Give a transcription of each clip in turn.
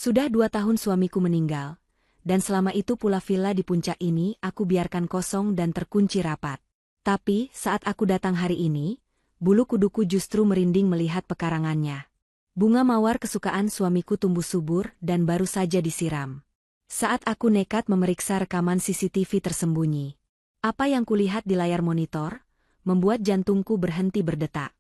Sudah 2 tahun suamiku meninggal, dan selama itu pula villa di puncak ini aku biarkan kosong dan terkunci rapat. Tapi, saat aku datang hari ini, bulu kuduku justru merinding melihat pekarangannya. Bunga mawar kesukaan suamiku tumbuh subur dan baru saja disiram. Saat aku nekat memeriksa rekaman CCTV tersembunyi, apa yang kulihat di layar monitor membuat jantungku berhenti berdetak.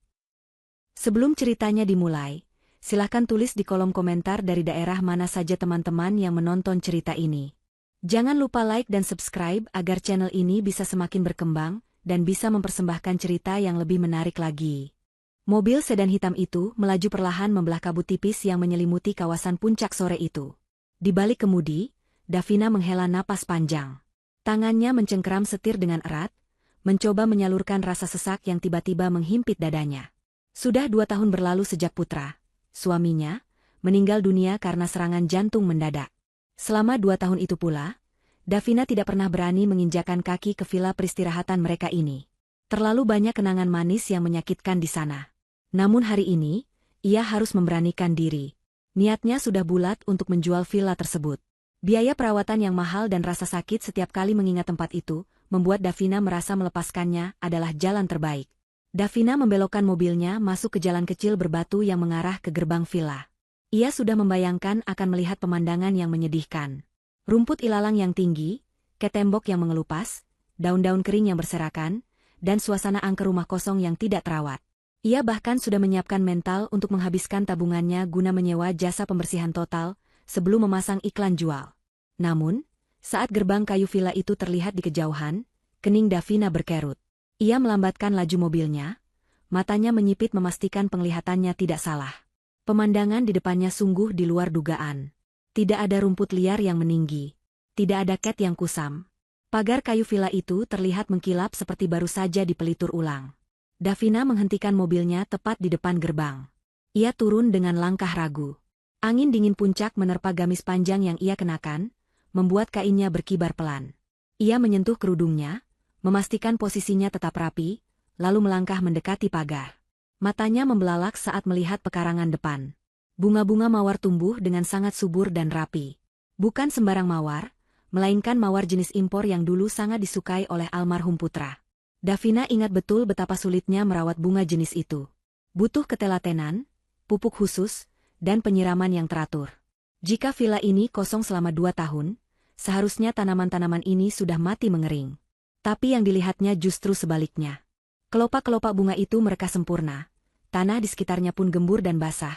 Sebelum ceritanya dimulai, silahkan tulis di kolom komentar dari daerah mana saja teman-teman yang menonton cerita ini. Jangan lupa like dan subscribe agar channel ini bisa semakin berkembang dan bisa mempersembahkan cerita yang lebih menarik lagi. Mobil sedan hitam itu melaju perlahan membelah kabut tipis yang menyelimuti kawasan puncak sore itu. Di balik kemudi, Davina menghela napas panjang. Tangannya mencengkeram setir dengan erat, mencoba menyalurkan rasa sesak yang tiba-tiba menghimpit dadanya. Sudah 2 tahun berlalu sejak Putra, suaminya, meninggal dunia karena serangan jantung mendadak. Selama 2 tahun itu pula, Davina tidak pernah berani menginjakan kaki ke villa peristirahatan mereka ini. Terlalu banyak kenangan manis yang menyakitkan di sana. Namun hari ini, ia harus memberanikan diri. Niatnya sudah bulat untuk menjual villa tersebut. Biaya perawatan yang mahal dan rasa sakit setiap kali mengingat tempat itu, membuat Davina merasa melepaskannya adalah jalan terbaik. Davina membelokkan mobilnya masuk ke jalan kecil berbatu yang mengarah ke gerbang villa. Ia sudah membayangkan akan melihat pemandangan yang menyedihkan. Rumput ilalang yang tinggi, tembok yang mengelupas, daun-daun kering yang berserakan, dan suasana angker rumah kosong yang tidak terawat. Ia bahkan sudah menyiapkan mental untuk menghabiskan tabungannya guna menyewa jasa pembersihan total sebelum memasang iklan jual. Namun, saat gerbang kayu villa itu terlihat di kejauhan, kening Davina berkerut. Ia melambatkan laju mobilnya, matanya menyipit memastikan penglihatannya tidak salah. Pemandangan di depannya sungguh di luar dugaan. Tidak ada rumput liar yang meninggi. Tidak ada cat yang kusam. Pagar kayu villa itu terlihat mengkilap seperti baru saja dipelitur ulang. Davina menghentikan mobilnya tepat di depan gerbang. Ia turun dengan langkah ragu. Angin dingin puncak menerpa gamis panjang yang ia kenakan, membuat kainnya berkibar pelan. Ia menyentuh kerudungnya, memastikan posisinya tetap rapi, lalu melangkah mendekati pagar. Matanya membelalak saat melihat pekarangan depan. Bunga-bunga mawar tumbuh dengan sangat subur dan rapi. Bukan sembarang mawar, melainkan mawar jenis impor yang dulu sangat disukai oleh almarhum Putra. Davina ingat betul betapa sulitnya merawat bunga jenis itu. Butuh ketelatenan, pupuk khusus, dan penyiraman yang teratur. Jika villa ini kosong selama 2 tahun, seharusnya tanaman-tanaman ini sudah mati mengering. Tapi yang dilihatnya justru sebaliknya. Kelopak-kelopak bunga itu mereka sempurna. Tanah di sekitarnya pun gembur dan basah,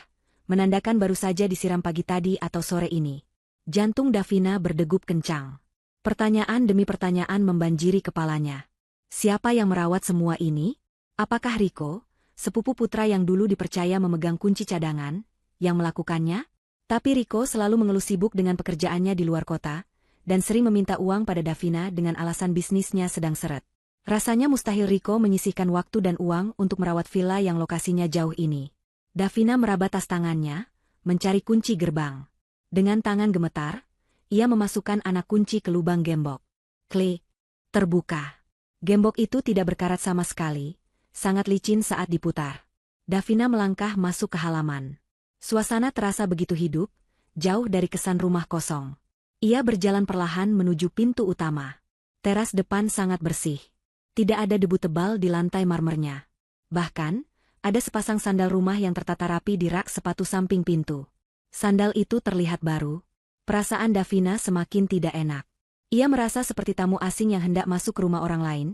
menandakan baru saja disiram pagi tadi atau sore ini. Jantung Davina berdegup kencang. Pertanyaan demi pertanyaan membanjiri kepalanya. Siapa yang merawat semua ini? Apakah Riko, sepupu Putra yang dulu dipercaya memegang kunci cadangan, yang melakukannya? Tapi Riko selalu mengeluh sibuk dengan pekerjaannya di luar kota, dan sering meminta uang pada Davina dengan alasan bisnisnya sedang seret. Rasanya mustahil Riko menyisihkan waktu dan uang untuk merawat villa yang lokasinya jauh ini. Davina meraba tas tangannya, mencari kunci gerbang. Dengan tangan gemetar, ia memasukkan anak kunci ke lubang gembok. Klik. Terbuka. Gembok itu tidak berkarat sama sekali, sangat licin saat diputar. Davina melangkah masuk ke halaman. Suasana terasa begitu hidup, jauh dari kesan rumah kosong. Ia berjalan perlahan menuju pintu utama. Teras depan sangat bersih. Tidak ada debu tebal di lantai marmernya. Bahkan, ada sepasang sandal rumah yang tertata rapi di rak sepatu samping pintu. Sandal itu terlihat baru. Perasaan Davina semakin tidak enak. Ia merasa seperti tamu asing yang hendak masuk ke rumah orang lain,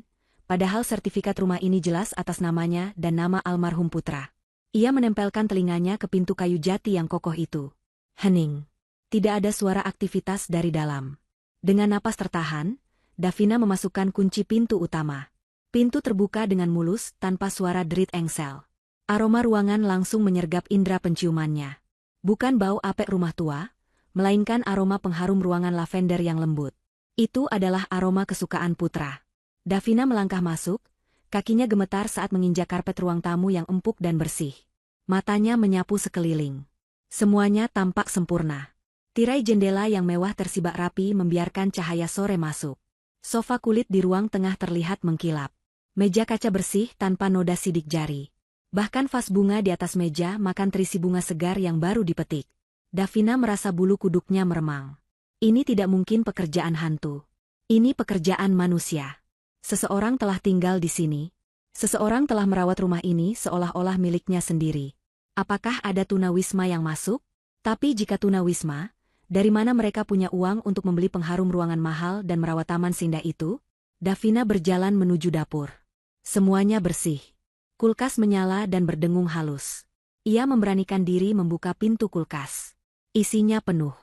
padahal sertifikat rumah ini jelas atas namanya dan nama almarhum Putra. Ia menempelkan telinganya ke pintu kayu jati yang kokoh itu. Hening. Tidak ada suara aktivitas dari dalam. Dengan napas tertahan, Davina memasukkan kunci pintu utama. Pintu terbuka dengan mulus tanpa suara derit engsel. Aroma ruangan langsung menyergap indera penciumannya. Bukan bau apek rumah tua, melainkan aroma pengharum ruangan lavender yang lembut. Itu adalah aroma kesukaan Putra. Davina melangkah masuk, kakinya gemetar saat menginjak karpet ruang tamu yang empuk dan bersih. Matanya menyapu sekeliling. Semuanya tampak sempurna. Tirai jendela yang mewah tersibak rapi membiarkan cahaya sore masuk. Sofa kulit di ruang tengah terlihat mengkilap. Meja kaca bersih tanpa noda sidik jari. Bahkan vas bunga di atas meja makan terisi bunga segar yang baru dipetik. Davina merasa bulu kuduknya meremang. Ini tidak mungkin pekerjaan hantu. Ini pekerjaan manusia. Seseorang telah tinggal di sini. Seseorang telah merawat rumah ini seolah-olah miliknya sendiri. Apakah ada tunawisma yang masuk? Tapi jika tunawisma, dari mana mereka punya uang untuk membeli pengharum ruangan mahal dan merawat taman sinda itu? Davina berjalan menuju dapur. Semuanya bersih. Kulkas menyala dan berdengung halus. Ia memberanikan diri membuka pintu kulkas. Isinya penuh.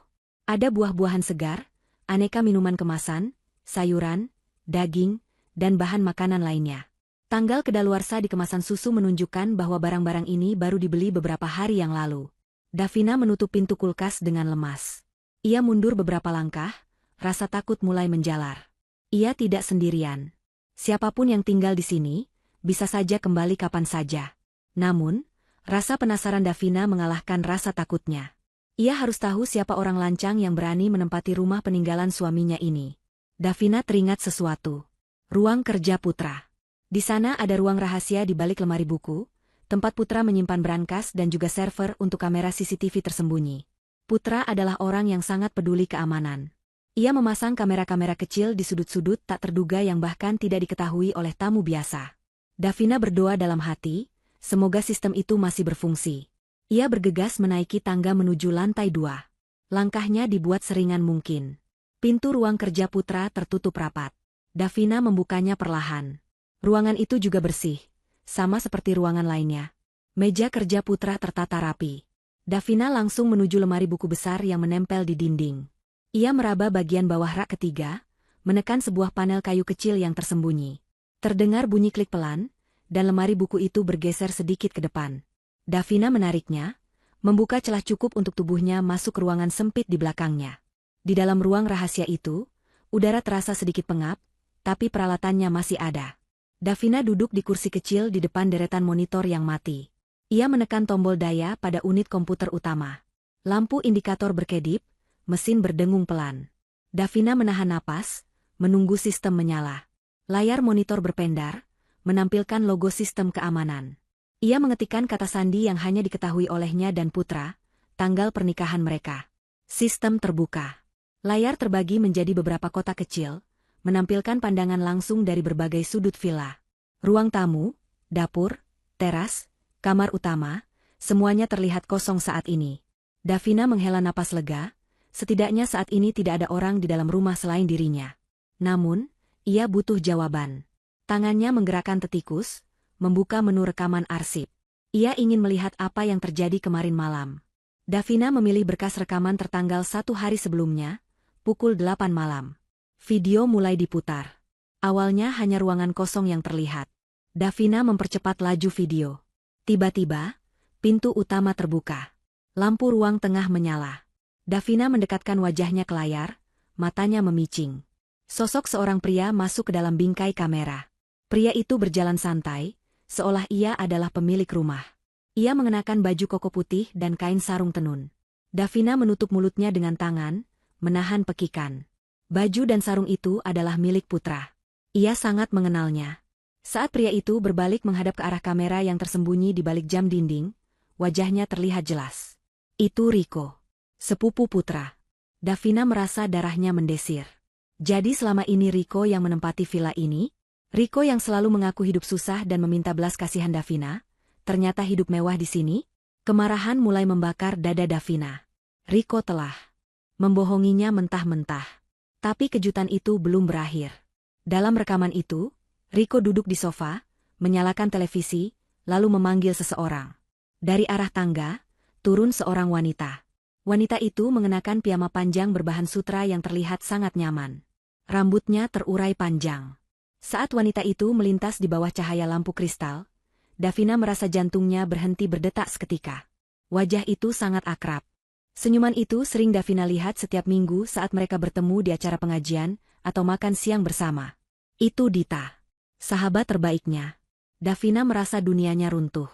Ada buah-buahan segar, aneka minuman kemasan, sayuran, daging, dan bahan makanan lainnya. Tanggal kedaluarsa di kemasan susu menunjukkan bahwa barang-barang ini baru dibeli beberapa hari yang lalu. Davina menutup pintu kulkas dengan lemas. Ia mundur beberapa langkah, rasa takut mulai menjalar. Ia tidak sendirian. Siapapun yang tinggal di sini, bisa saja kembali kapan saja. Namun, rasa penasaran Davina mengalahkan rasa takutnya. Ia harus tahu siapa orang lancang yang berani menempati rumah peninggalan suaminya ini. Davina teringat sesuatu. Ruang kerja Putra. Di sana ada ruang rahasia di balik lemari buku, tempat Putra menyimpan brankas dan juga server untuk kamera CCTV tersembunyi. Putra adalah orang yang sangat peduli keamanan. Ia memasang kamera-kamera kecil di sudut-sudut tak terduga yang bahkan tidak diketahui oleh tamu biasa. Davina berdoa dalam hati, semoga sistem itu masih berfungsi. Ia bergegas menaiki tangga menuju lantai 2. Langkahnya dibuat seringan mungkin. Pintu ruang kerja Putra tertutup rapat. Davina membukanya perlahan. Ruangan itu juga bersih, sama seperti ruangan lainnya. Meja kerja Putra tertata rapi. Davina langsung menuju lemari buku besar yang menempel di dinding. Ia meraba bagian bawah rak ketiga, menekan sebuah panel kayu kecil yang tersembunyi. Terdengar bunyi klik pelan, dan lemari buku itu bergeser sedikit ke depan. Davina menariknya, membuka celah cukup untuk tubuhnya masuk ke ruangan sempit di belakangnya. Di dalam ruang rahasia itu, udara terasa sedikit pengap, tapi peralatannya masih ada. Davina duduk di kursi kecil di depan deretan monitor yang mati. Ia menekan tombol daya pada unit komputer utama. Lampu indikator berkedip, mesin berdengung pelan. Davina menahan napas, menunggu sistem menyala. Layar monitor berpendar, menampilkan logo sistem keamanan. Ia mengetikkan kata sandi yang hanya diketahui olehnya dan Putra, tanggal pernikahan mereka. Sistem terbuka. Layar terbagi menjadi beberapa kotak kecil, menampilkan pandangan langsung dari berbagai sudut villa. Ruang tamu, dapur, teras, kamar utama, semuanya terlihat kosong saat ini. Davina menghela napas lega, setidaknya saat ini tidak ada orang di dalam rumah selain dirinya. Namun, ia butuh jawaban. Tangannya menggerakkan tetikus, membuka menu rekaman arsip. Ia ingin melihat apa yang terjadi kemarin malam. Davina memilih berkas rekaman tertanggal 1 hari sebelumnya, pukul 8 malam. Video mulai diputar. Awalnya hanya ruangan kosong yang terlihat. Davina mempercepat laju video. Tiba-tiba, pintu utama terbuka. Lampu ruang tengah menyala. Davina mendekatkan wajahnya ke layar, matanya memicing. Sosok seorang pria masuk ke dalam bingkai kamera. Pria itu berjalan santai, seolah ia adalah pemilik rumah. Ia mengenakan baju koko putih dan kain sarung tenun. Davina menutup mulutnya dengan tangan, menahan pekikan. Baju dan sarung itu adalah milik Putra. Ia sangat mengenalnya. Saat pria itu berbalik menghadap ke arah kamera yang tersembunyi di balik jam dinding, wajahnya terlihat jelas. Itu Riko, sepupu Putra. Davina merasa darahnya mendesir. Jadi selama ini Riko yang menempati villa ini? Riko yang selalu mengaku hidup susah dan meminta belas kasihan Davina, ternyata hidup mewah di sini? Kemarahan mulai membakar dada Davina. Riko telah membohonginya mentah-mentah. Tapi kejutan itu belum berakhir. Dalam rekaman itu, Riko duduk di sofa, menyalakan televisi, lalu memanggil seseorang. Dari arah tangga, turun seorang wanita. Wanita itu mengenakan piyama panjang berbahan sutra yang terlihat sangat nyaman. Rambutnya terurai panjang. Saat wanita itu melintas di bawah cahaya lampu kristal, Davina merasa jantungnya berhenti berdetak seketika. Wajah itu sangat akrab. Senyuman itu sering Davina lihat setiap minggu saat mereka bertemu di acara pengajian atau makan siang bersama. Itu Dita, sahabat terbaiknya. Davina merasa dunianya runtuh.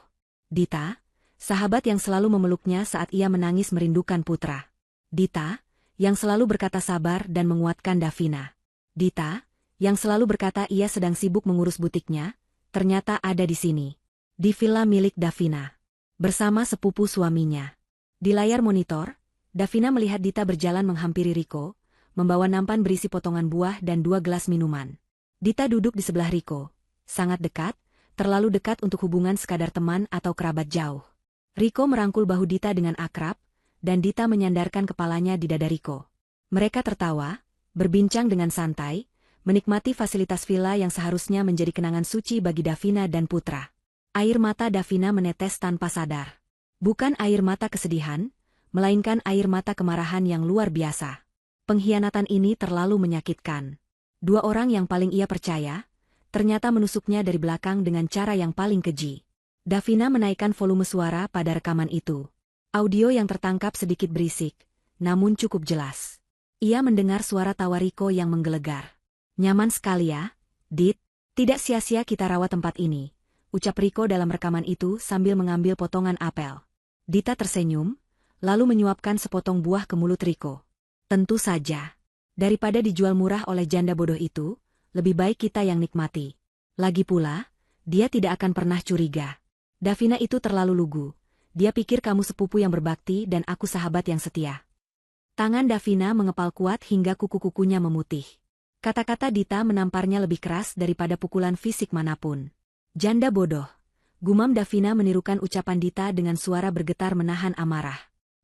Dita, sahabat yang selalu memeluknya saat ia menangis merindukan Putra. Dita, yang selalu berkata sabar dan menguatkan Davina. Dita, yang selalu berkata ia sedang sibuk mengurus butiknya, ternyata ada di sini. Di villa milik Davina. Bersama sepupu suaminya. Di layar monitor, Davina melihat Dita berjalan menghampiri Riko, membawa nampan berisi potongan buah dan 2 gelas minuman. Dita duduk di sebelah Riko, sangat dekat, terlalu dekat untuk hubungan sekadar teman atau kerabat jauh. Riko merangkul bahu Dita dengan akrab, dan Dita menyandarkan kepalanya di dada Riko. Mereka tertawa, berbincang dengan santai, menikmati fasilitas villa yang seharusnya menjadi kenangan suci bagi Davina dan Putra. Air mata Davina menetes tanpa sadar. Bukan air mata kesedihan, melainkan air mata kemarahan yang luar biasa. Pengkhianatan ini terlalu menyakitkan. 2 orang yang paling ia percaya, ternyata menusuknya dari belakang dengan cara yang paling keji. Davina menaikkan volume suara pada rekaman itu. Audio yang tertangkap sedikit berisik, namun cukup jelas. Ia mendengar suara tawa Riko yang menggelegar. "Nyaman sekali ya, Dit. Tidak sia-sia kita rawat tempat ini," ucap Riko dalam rekaman itu sambil mengambil potongan apel. Dita tersenyum, lalu menyuapkan sepotong buah ke mulut Riko. "Tentu saja. Daripada dijual murah oleh janda bodoh itu, lebih baik kita yang nikmati. Lagi pula, dia tidak akan pernah curiga. Davina itu terlalu lugu. Dia pikir kamu sepupu yang berbakti dan aku sahabat yang setia." Tangan Davina mengepal kuat hingga kuku-kukunya memutih. Kata-kata Dita menamparnya lebih keras daripada pukulan fisik manapun. "Janda bodoh," gumam Davina menirukan ucapan Dita dengan suara bergetar menahan amarah.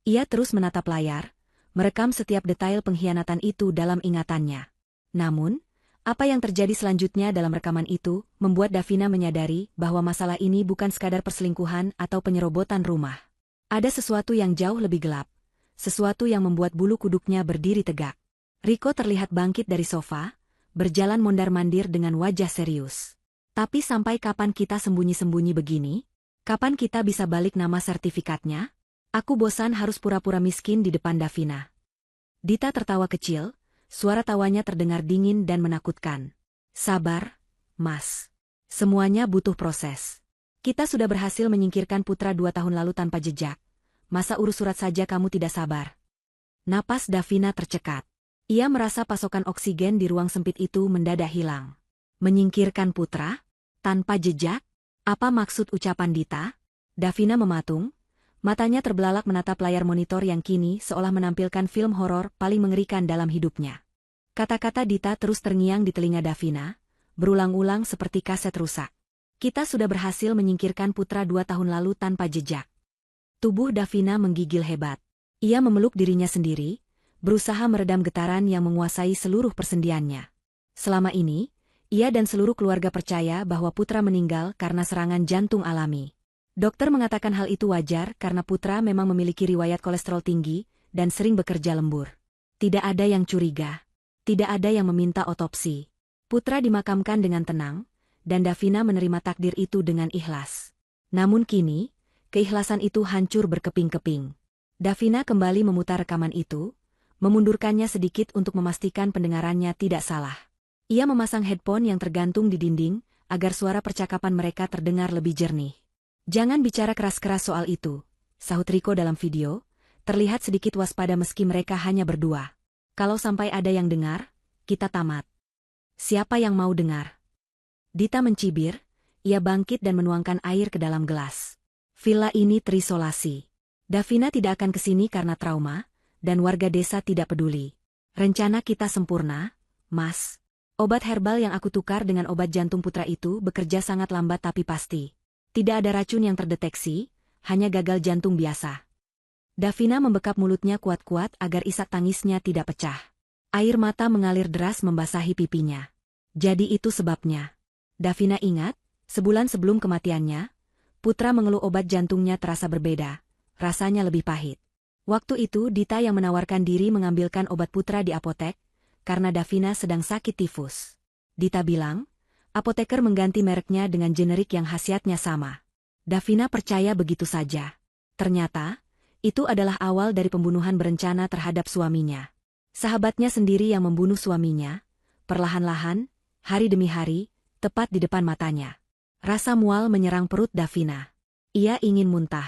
Ia terus menatap layar, merekam setiap detail pengkhianatan itu dalam ingatannya. Namun, apa yang terjadi selanjutnya dalam rekaman itu membuat Davina menyadari bahwa masalah ini bukan sekadar perselingkuhan atau penyerobotan rumah. Ada sesuatu yang jauh lebih gelap, sesuatu yang membuat bulu kuduknya berdiri tegak. Riko terlihat bangkit dari sofa, berjalan mondar-mandir dengan wajah serius. "Tapi sampai kapan kita sembunyi-sembunyi begini? Kapan kita bisa balik nama sertifikatnya? Aku bosan harus pura-pura miskin di depan Davina." Dita tertawa kecil, suara tawanya terdengar dingin dan menakutkan. "Sabar, Mas. Semuanya butuh proses. Kita sudah berhasil menyingkirkan Putra 2 tahun lalu tanpa jejak. Masa urus surat saja kamu tidak sabar?" Napas Davina tercekat. Ia merasa pasokan oksigen di ruang sempit itu mendadak hilang. Menyingkirkan Putra? Tanpa jejak? Apa maksud ucapan Dita? Davina mematung, matanya terbelalak menatap layar monitor yang kini seolah menampilkan film horor paling mengerikan dalam hidupnya. Kata-kata Dita terus terngiang di telinga Davina, berulang-ulang seperti kaset rusak. "Kita sudah berhasil menyingkirkan Putra 2 tahun lalu tanpa jejak." Tubuh Davina menggigil hebat. Ia memeluk dirinya sendiri, berusaha meredam getaran yang menguasai seluruh persendiannya. Selama ini, ia dan seluruh keluarga percaya bahwa Putra meninggal karena serangan jantung alami. Dokter mengatakan hal itu wajar karena Putra memang memiliki riwayat kolesterol tinggi dan sering bekerja lembur. Tidak ada yang curiga. Tidak ada yang meminta otopsi. Putra dimakamkan dengan tenang, dan Davina menerima takdir itu dengan ikhlas. Namun kini, keikhlasan itu hancur berkeping-keping. Davina kembali memutar rekaman itu, memundurkannya sedikit untuk memastikan pendengarannya tidak salah. Ia memasang headphone yang tergantung di dinding, agar suara percakapan mereka terdengar lebih jernih. "Jangan bicara keras-keras soal itu," sahut Riko dalam video, terlihat sedikit waspada meski mereka hanya berdua. "Kalau sampai ada yang dengar, kita tamat." "Siapa yang mau dengar?" Dita mencibir, ia bangkit dan menuangkan air ke dalam gelas. "Villa ini terisolasi. Davina tidak akan kesini karena trauma, dan warga desa tidak peduli. Rencana kita sempurna, Mas. Obat herbal yang aku tukar dengan obat jantung Putra itu bekerja sangat lambat tapi pasti. Tidak ada racun yang terdeteksi, hanya gagal jantung biasa." Davina membekap mulutnya kuat-kuat agar isak tangisnya tidak pecah. Air mata mengalir deras membasahi pipinya. Jadi itu sebabnya. Davina ingat, sebulan sebelum kematiannya, Putra mengeluh obat jantungnya terasa berbeda, rasanya lebih pahit. Waktu itu Dita yang menawarkan diri mengambilkan obat Putra di apotek, karena Davina sedang sakit tifus. Dita bilang, apoteker mengganti mereknya dengan generik yang khasiatnya sama. Davina percaya begitu saja. Ternyata, itu adalah awal dari pembunuhan berencana terhadap suaminya. Sahabatnya sendiri yang membunuh suaminya, perlahan-lahan, hari demi hari, tepat di depan matanya. Rasa mual menyerang perut Davina. Ia ingin muntah.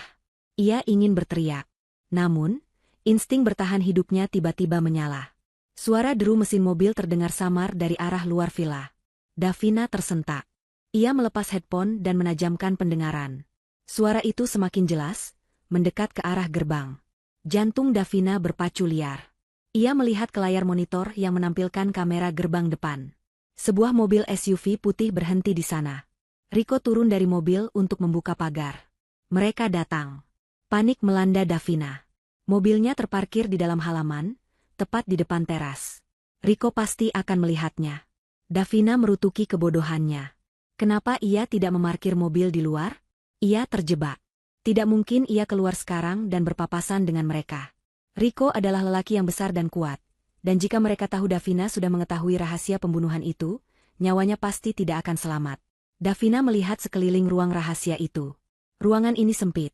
Ia ingin berteriak. Namun, insting bertahan hidupnya tiba-tiba menyala. Suara deru mesin mobil terdengar samar dari arah luar villa. Davina tersentak. Ia melepas headphone dan menajamkan pendengaran. Suara itu semakin jelas, mendekat ke arah gerbang. Jantung Davina berpacu liar. Ia melihat ke layar monitor yang menampilkan kamera gerbang depan. Sebuah mobil SUV putih berhenti di sana. Rico turun dari mobil untuk membuka pagar. Mereka datang. Panik melanda Davina. Mobilnya terparkir di dalam halaman, tepat di depan teras. Rico pasti akan melihatnya. Davina merutuki kebodohannya. Kenapa ia tidak memarkir mobil di luar? Ia terjebak. Tidak mungkin ia keluar sekarang dan berpapasan dengan mereka. Rico adalah lelaki yang besar dan kuat. Dan jika mereka tahu Davina sudah mengetahui rahasia pembunuhan itu, nyawanya pasti tidak akan selamat. Davina melihat sekeliling ruang rahasia itu. Ruangan ini sempit.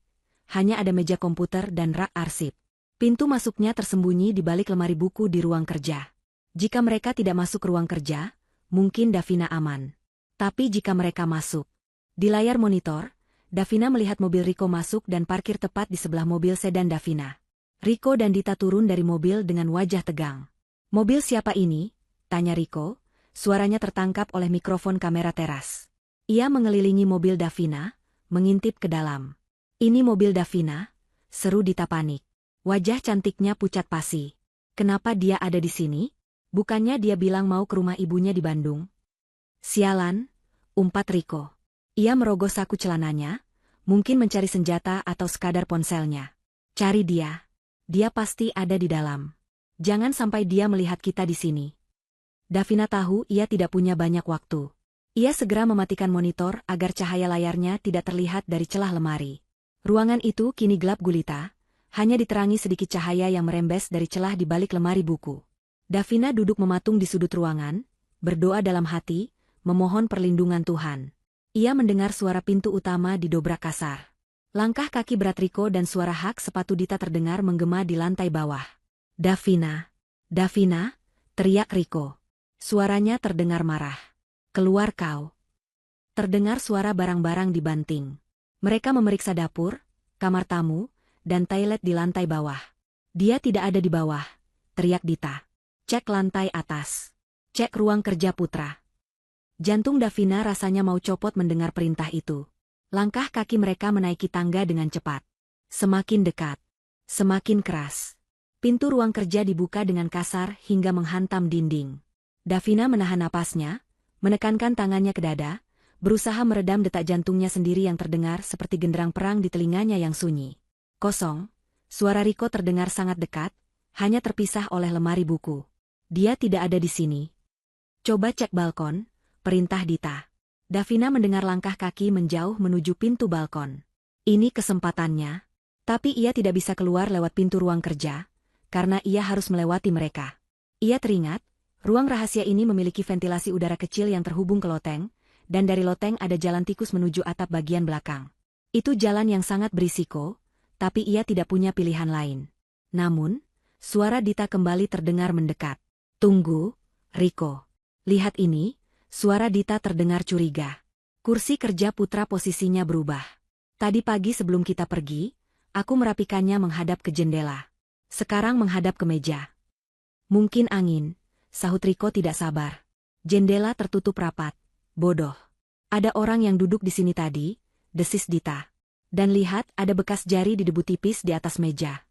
Hanya ada meja komputer dan rak arsip. Pintu masuknya tersembunyi di balik lemari buku di ruang kerja. Jika mereka tidak masuk ke ruang kerja, mungkin Davina aman. Tapi jika mereka masuk, di layar monitor, Davina melihat mobil Rico masuk dan parkir tepat di sebelah mobil sedan Davina. Rico dan Dita turun dari mobil dengan wajah tegang. "Mobil siapa ini?" tanya Rico. Suaranya tertangkap oleh mikrofon kamera teras. Ia mengelilingi mobil Davina, mengintip ke dalam. "Ini mobil Davina," seru Dita panik. Wajah cantiknya pucat pasi. "Kenapa dia ada di sini? Bukannya dia bilang mau ke rumah ibunya di Bandung?" "Sialan," umpat Rico. Ia merogoh saku celananya, mungkin mencari senjata atau sekadar ponselnya. "Cari dia. Dia pasti ada di dalam. Jangan sampai dia melihat kita di sini." Davina tahu ia tidak punya banyak waktu. Ia segera mematikan monitor agar cahaya layarnya tidak terlihat dari celah lemari. Ruangan itu kini gelap gulita, hanya diterangi sedikit cahaya yang merembes dari celah di balik lemari buku. Davina duduk mematung di sudut ruangan, berdoa dalam hati, memohon perlindungan Tuhan. Ia mendengar suara pintu utama didobrak kasar. Langkah kaki berat Rico dan suara hak sepatu Dita terdengar menggema di lantai bawah. "Davina! Davina!" teriak Rico. Suaranya terdengar marah. "Keluar kau!" Terdengar suara barang-barang dibanting. Mereka memeriksa dapur, kamar tamu, dan toilet di lantai bawah. "Dia tidak ada di bawah," teriak Dita. "Cek lantai atas. Cek ruang kerja Putra." Jantung Davina rasanya mau copot mendengar perintah itu. Langkah kaki mereka menaiki tangga dengan cepat. Semakin dekat. Semakin keras. Pintu ruang kerja dibuka dengan kasar hingga menghantam dinding. Davina menahan napasnya, menekankan tangannya ke dada, berusaha meredam detak jantungnya sendiri yang terdengar seperti genderang perang di telinganya yang sunyi. Kosong. Suara Rico terdengar sangat dekat, hanya terpisah oleh lemari buku. "Dia tidak ada di sini." "Coba cek balkon," perintah Dita. Davina mendengar langkah kaki menjauh menuju pintu balkon. Ini kesempatannya. Tapi ia tidak bisa keluar lewat pintu ruang kerja, karena ia harus melewati mereka. Ia teringat, ruang rahasia ini memiliki ventilasi udara kecil yang terhubung ke loteng, dan dari loteng ada jalan tikus menuju atap bagian belakang. Itu jalan yang sangat berisiko, tapi ia tidak punya pilihan lain. Namun, suara Dita kembali terdengar mendekat. "Tunggu, Rico. Lihat ini." Suara Dita terdengar curiga. Kursi kerja Putra posisinya berubah. "Tadi pagi sebelum kita pergi, aku merapikannya menghadap ke jendela. Sekarang menghadap ke meja." "Mungkin angin," sahut Rico tidak sabar. "Jendela tertutup rapat." "Bodoh. Ada orang yang duduk di sini tadi," desis Dita. "Dan lihat ada bekas jari di debu tipis di atas meja."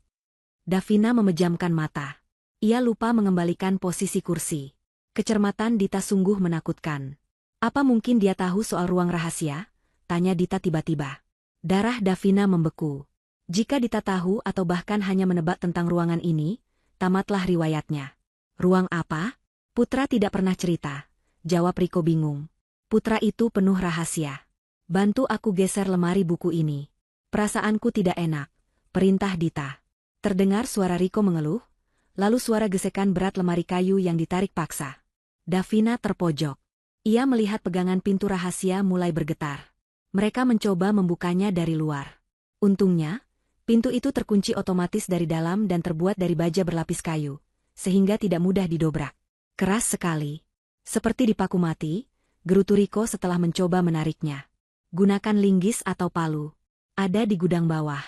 Davina memejamkan mata. Ia lupa mengembalikan posisi kursi. Kecermatan Dita sungguh menakutkan. "Apa mungkin dia tahu soal ruang rahasia?" tanya Dita tiba-tiba. Darah Davina membeku. Jika Dita tahu atau bahkan hanya menebak tentang ruangan ini, tamatlah riwayatnya. "Ruang apa?" "Putra tidak pernah cerita," jawab Rico bingung. "Putra itu penuh rahasia. Bantu aku geser lemari buku ini. Perasaanku tidak enak," perintah Dita. Terdengar suara Rico mengeluh, lalu suara gesekan berat lemari kayu yang ditarik paksa. Davina terpojok. Ia melihat pegangan pintu rahasia mulai bergetar. Mereka mencoba membukanya dari luar. Untungnya, pintu itu terkunci otomatis dari dalam dan terbuat dari baja berlapis kayu, sehingga tidak mudah didobrak. Keras sekali. Seperti dipaku mati, gerutu Rico setelah mencoba menariknya. "Gunakan linggis atau palu. Ada di gudang bawah.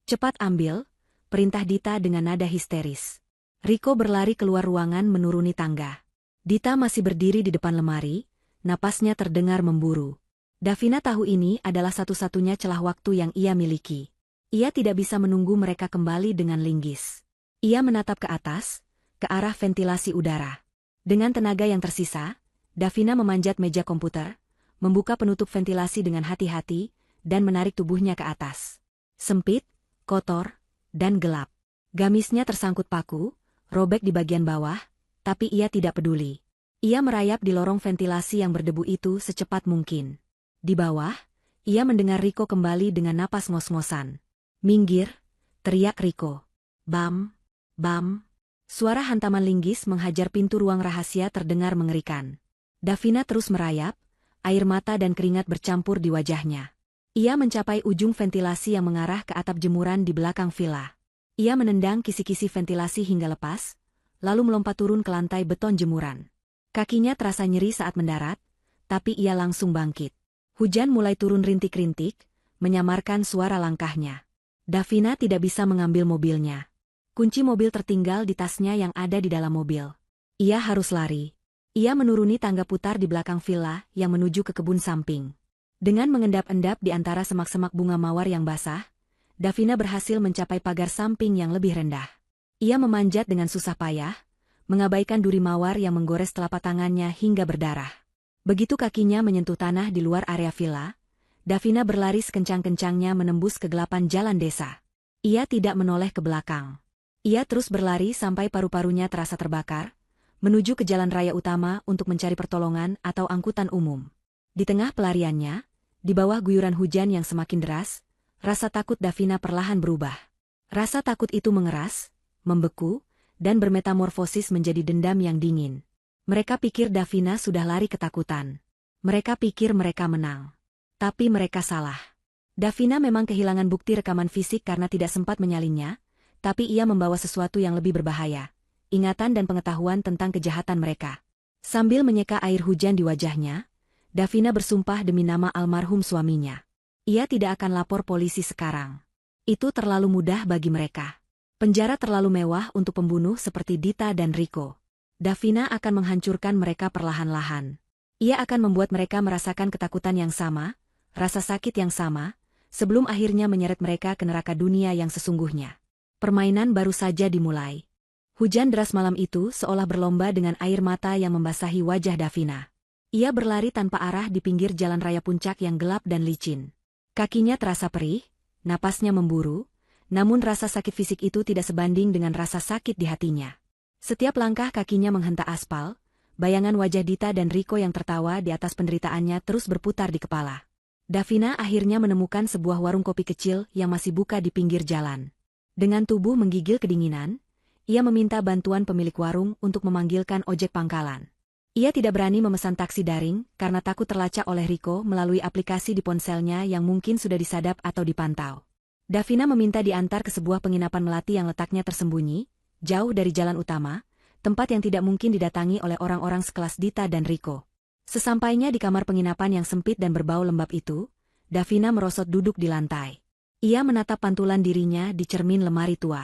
Cepat ambil," perintah Dita dengan nada histeris. Rico berlari keluar ruangan menuruni tangga. Dita masih berdiri di depan lemari, napasnya terdengar memburu. Davina tahu ini adalah satu-satunya celah waktu yang ia miliki. Ia tidak bisa menunggu mereka kembali dengan linggis. Ia menatap ke atas, ke arah ventilasi udara. Dengan tenaga yang tersisa, Davina memanjat meja komputer, membuka penutup ventilasi dengan hati-hati, dan menarik tubuhnya ke atas. Sempit, kotor, dan gelap. Gamisnya tersangkut paku, robek di bagian bawah, tapi ia tidak peduli. Ia merayap di lorong ventilasi yang berdebu itu secepat mungkin. Di bawah, ia mendengar Riko kembali dengan napas ngos-ngosan. "Minggir!" teriak Riko. Bam! Bam! Suara hantaman linggis menghajar pintu ruang rahasia terdengar mengerikan. Davina terus merayap, air mata dan keringat bercampur di wajahnya. Ia mencapai ujung ventilasi yang mengarah ke atap jemuran di belakang villa. Ia menendang kisi-kisi ventilasi hingga lepas, lalu melompat turun ke lantai beton jemuran. Kakinya terasa nyeri saat mendarat, tapi ia langsung bangkit. Hujan mulai turun rintik-rintik, menyamarkan suara langkahnya. Davina tidak bisa mengambil mobilnya. Kunci mobil tertinggal di tasnya yang ada di dalam mobil. Ia harus lari. Ia menuruni tangga putar di belakang villa yang menuju ke kebun samping. Dengan mengendap-endap di antara semak-semak bunga mawar yang basah, Davina berhasil mencapai pagar samping yang lebih rendah. Ia memanjat dengan susah payah, mengabaikan duri mawar yang menggores telapak tangannya hingga berdarah. Begitu kakinya menyentuh tanah di luar area villa, Davina berlari sekencang-kencangnya menembus kegelapan jalan desa. Ia tidak menoleh ke belakang. Ia terus berlari sampai paru-parunya terasa terbakar, menuju ke jalan raya utama untuk mencari pertolongan atau angkutan umum. Di tengah pelariannya, di bawah guyuran hujan yang semakin deras, rasa takut Davina perlahan berubah. Rasa takut itu mengeras, membeku, dan bermetamorfosis menjadi dendam yang dingin. Mereka pikir Davina sudah lari ketakutan. Mereka pikir mereka menang. Tapi mereka salah. Davina memang kehilangan bukti rekaman fisik karena tidak sempat menyalinnya, tapi ia membawa sesuatu yang lebih berbahaya. Ingatan dan pengetahuan tentang kejahatan mereka. Sambil menyeka air hujan di wajahnya, Davina bersumpah demi nama almarhum suaminya. Ia tidak akan lapor polisi sekarang. Itu terlalu mudah bagi mereka. Penjara terlalu mewah untuk pembunuh seperti Dita dan Riko. Davina akan menghancurkan mereka perlahan-lahan. Ia akan membuat mereka merasakan ketakutan yang sama, rasa sakit yang sama, sebelum akhirnya menyeret mereka ke neraka dunia yang sesungguhnya. Permainan baru saja dimulai. Hujan deras malam itu seolah berlomba dengan air mata yang membasahi wajah Davina. Ia berlari tanpa arah di pinggir jalan raya puncak yang gelap dan licin. Kakinya terasa perih, napasnya memburu, namun rasa sakit fisik itu tidak sebanding dengan rasa sakit di hatinya. Setiap langkah kakinya menghentak aspal, bayangan wajah Dita dan Riko yang tertawa di atas penderitaannya terus berputar di kepala. Davina akhirnya menemukan sebuah warung kopi kecil yang masih buka di pinggir jalan. Dengan tubuh menggigil kedinginan, ia meminta bantuan pemilik warung untuk memanggilkan ojek pangkalan. Ia tidak berani memesan taksi daring karena takut terlacak oleh Riko melalui aplikasi di ponselnya yang mungkin sudah disadap atau dipantau. Davina meminta diantar ke sebuah penginapan melati yang letaknya tersembunyi, jauh dari jalan utama, tempat yang tidak mungkin didatangi oleh orang-orang sekelas Dita dan Riko. Sesampainya di kamar penginapan yang sempit dan berbau lembab itu, Davina merosot duduk di lantai. Ia menatap pantulan dirinya di cermin lemari tua.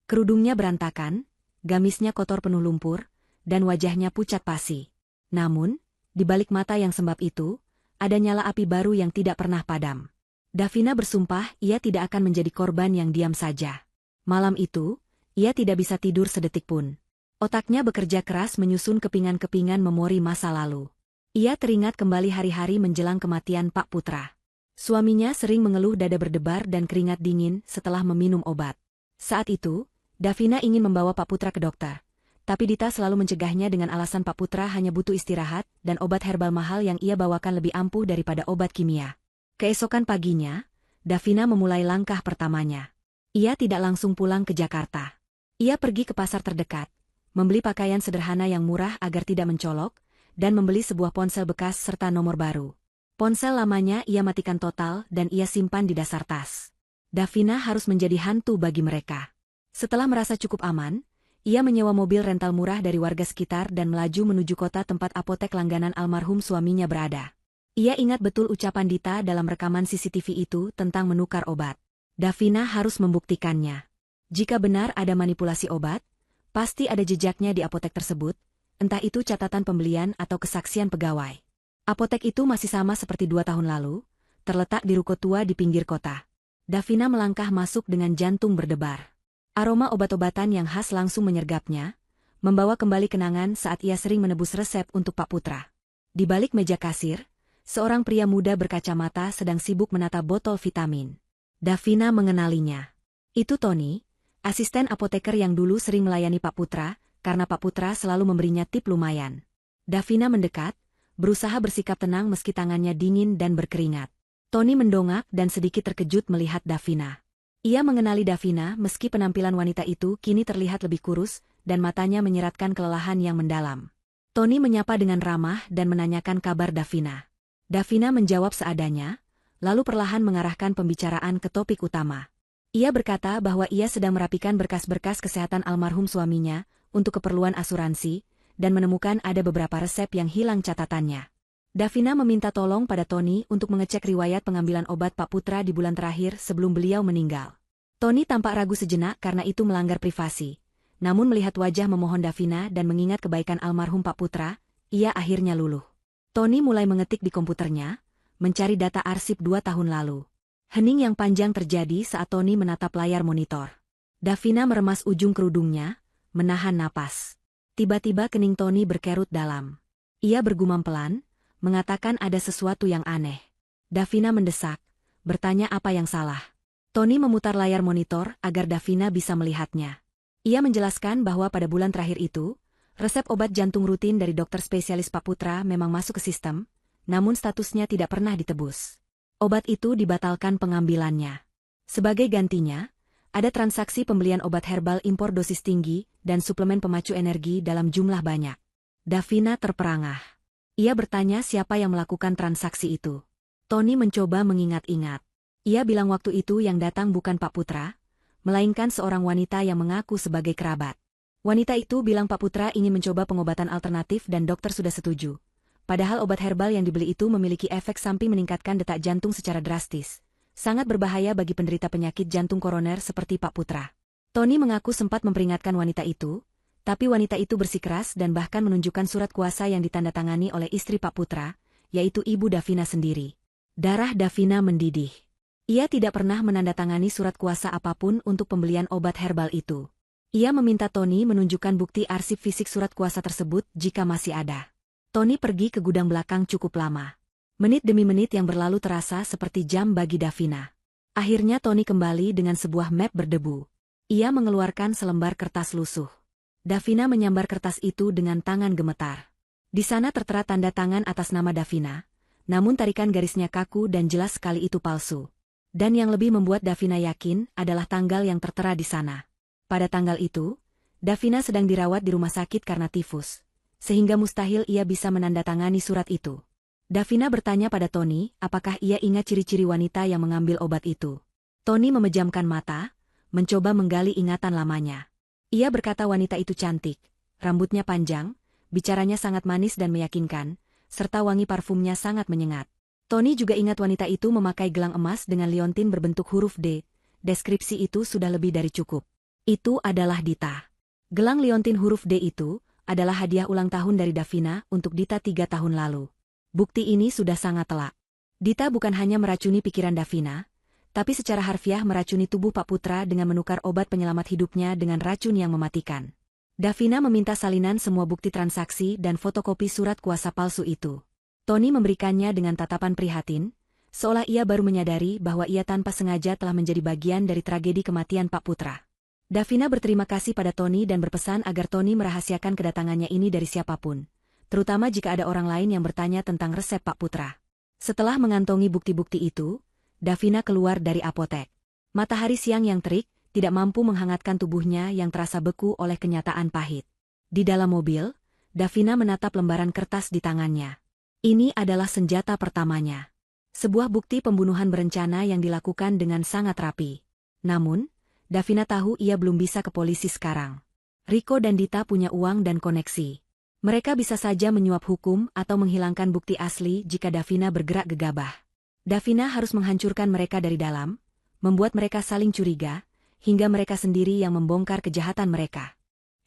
Kerudungnya berantakan, gamisnya kotor penuh lumpur, dan wajahnya pucat pasi. Namun, di balik mata yang sembab itu, ada nyala api baru yang tidak pernah padam. Davina bersumpah ia tidak akan menjadi korban yang diam saja. Malam itu, ia tidak bisa tidur sedetik pun. Otaknya bekerja keras menyusun kepingan-kepingan memori masa lalu. Ia teringat kembali hari-hari menjelang kematian Pak Putra. Suaminya sering mengeluh dada berdebar dan keringat dingin setelah meminum obat. Saat itu, Davina ingin membawa Pak Putra ke dokter. Tapi Dita selalu mencegahnya dengan alasan Pak Putra hanya butuh istirahat dan obat herbal mahal yang ia bawakan lebih ampuh daripada obat kimia. Keesokan paginya, Davina memulai langkah pertamanya. Ia tidak langsung pulang ke Jakarta. Ia pergi ke pasar terdekat, membeli pakaian sederhana yang murah agar tidak mencolok, dan membeli sebuah ponsel bekas serta nomor baru. Ponsel lamanya ia matikan total dan ia simpan di dasar tas. Davina harus menjadi hantu bagi mereka. Setelah merasa cukup aman, ia menyewa mobil rental murah dari warga sekitar dan melaju menuju kota tempat apotek langganan almarhum suaminya berada. Ia ingat betul ucapan Dita dalam rekaman CCTV itu tentang menukar obat. Davina harus membuktikannya. Jika benar ada manipulasi obat, pasti ada jejaknya di apotek tersebut, entah itu catatan pembelian atau kesaksian pegawai. Apotek itu masih sama seperti 2 tahun lalu, terletak di ruko tua di pinggir kota. Davina melangkah masuk dengan jantung berdebar. Aroma obat-obatan yang khas langsung menyergapnya, membawa kembali kenangan saat ia sering menebus resep untuk Pak Putra. Di balik meja kasir, seorang pria muda berkacamata sedang sibuk menata botol vitamin. Davina mengenalinya. Itu Tony, asisten apoteker yang dulu sering melayani Pak Putra, karena Pak Putra selalu memberinya tip lumayan. Davina mendekat, berusaha bersikap tenang meski tangannya dingin dan berkeringat. Tony mendongak dan sedikit terkejut melihat Davina. Ia mengenali Davina meski penampilan wanita itu kini terlihat lebih kurus dan matanya menyeratkan kelelahan yang mendalam. Tony menyapa dengan ramah dan menanyakan kabar Davina. Davina menjawab seadanya, lalu perlahan mengarahkan pembicaraan ke topik utama. Ia berkata bahwa ia sedang merapikan berkas-berkas kesehatan almarhum suaminya untuk keperluan asuransi dan menemukan ada beberapa resep yang hilang catatannya. Davina meminta tolong pada Tony untuk mengecek riwayat pengambilan obat Pak Putra di bulan terakhir sebelum beliau meninggal. Tony tampak ragu sejenak karena itu melanggar privasi. Namun melihat wajah memohon Davina dan mengingat kebaikan almarhum Pak Putra, ia akhirnya luluh. Tony mulai mengetik di komputernya, mencari data arsip 2 tahun lalu. Hening yang panjang terjadi saat Tony menatap layar monitor. Davina meremas ujung kerudungnya, menahan napas. Tiba-tiba kening Tony berkerut dalam. Ia bergumam pelan, mengatakan ada sesuatu yang aneh. Davina mendesak, bertanya apa yang salah. Tony memutar layar monitor agar Davina bisa melihatnya. Ia menjelaskan bahwa pada bulan terakhir itu, resep obat jantung rutin dari dokter spesialis Pak Putra memang masuk ke sistem, namun statusnya tidak pernah ditebus. Obat itu dibatalkan pengambilannya. Sebagai gantinya, ada transaksi pembelian obat herbal impor dosis tinggi dan suplemen pemacu energi dalam jumlah banyak. Davina terperangah. Ia bertanya siapa yang melakukan transaksi itu. Tony mencoba mengingat-ingat. Ia bilang waktu itu yang datang bukan Pak Putra, melainkan seorang wanita yang mengaku sebagai kerabat. Wanita itu bilang Pak Putra ingin mencoba pengobatan alternatif dan dokter sudah setuju. Padahal obat herbal yang dibeli itu memiliki efek samping meningkatkan detak jantung secara drastis. Sangat berbahaya bagi penderita penyakit jantung koroner seperti Pak Putra. Tony mengaku sempat memperingatkan wanita itu, tapi wanita itu bersikeras dan bahkan menunjukkan surat kuasa yang ditandatangani oleh istri Pak Putra, yaitu Ibu Davina sendiri. Darah Davina mendidih. Ia tidak pernah menandatangani surat kuasa apapun untuk pembelian obat herbal itu. Ia meminta Tony menunjukkan bukti arsip fisik surat kuasa tersebut jika masih ada. Tony pergi ke gudang belakang cukup lama. Menit demi menit yang berlalu terasa seperti jam bagi Davina. Akhirnya Tony kembali dengan sebuah map berdebu. Ia mengeluarkan selembar kertas lusuh. Davina menyambar kertas itu dengan tangan gemetar. Di sana tertera tanda tangan atas nama Davina, namun tarikan garisnya kaku dan jelas sekali itu palsu. Dan yang lebih membuat Davina yakin adalah tanggal yang tertera di sana. Pada tanggal itu, Davina sedang dirawat di rumah sakit karena tifus, sehingga mustahil ia bisa menandatangani surat itu. Davina bertanya pada Tony apakah ia ingat ciri-ciri wanita yang mengambil obat itu. Tony memejamkan mata, mencoba menggali ingatan lamanya. Ia berkata wanita itu cantik, rambutnya panjang, bicaranya sangat manis dan meyakinkan, serta wangi parfumnya sangat menyengat. Tony juga ingat wanita itu memakai gelang emas dengan liontin berbentuk huruf D. Deskripsi itu sudah lebih dari cukup. Itu adalah Dita. Gelang liontin huruf D itu adalah hadiah ulang tahun dari Davina untuk Dita 3 tahun lalu. Bukti ini sudah sangat telak. Dita bukan hanya meracuni pikiran Davina, tapi secara harfiah meracuni tubuh Pak Putra dengan menukar obat penyelamat hidupnya dengan racun yang mematikan. Davina meminta salinan semua bukti transaksi dan fotokopi surat kuasa palsu itu. Tony memberikannya dengan tatapan prihatin, seolah ia baru menyadari bahwa ia tanpa sengaja telah menjadi bagian dari tragedi kematian Pak Putra. Davina berterima kasih pada Tony dan berpesan agar Tony merahasiakan kedatangannya ini dari siapapun, terutama jika ada orang lain yang bertanya tentang resep Pak Putra. Setelah mengantongi bukti-bukti itu, Davina keluar dari apotek. Matahari siang yang terik tidak mampu menghangatkan tubuhnya yang terasa beku oleh kenyataan pahit. Di dalam mobil, Davina menatap lembaran kertas di tangannya. Ini adalah senjata pertamanya. Sebuah bukti pembunuhan berencana yang dilakukan dengan sangat rapi. Namun, Davina tahu ia belum bisa ke polisi sekarang. Rico dan Dita punya uang dan koneksi. Mereka bisa saja menyuap hukum atau menghilangkan bukti asli jika Davina bergerak gegabah. Davina harus menghancurkan mereka dari dalam, membuat mereka saling curiga, hingga mereka sendiri yang membongkar kejahatan mereka.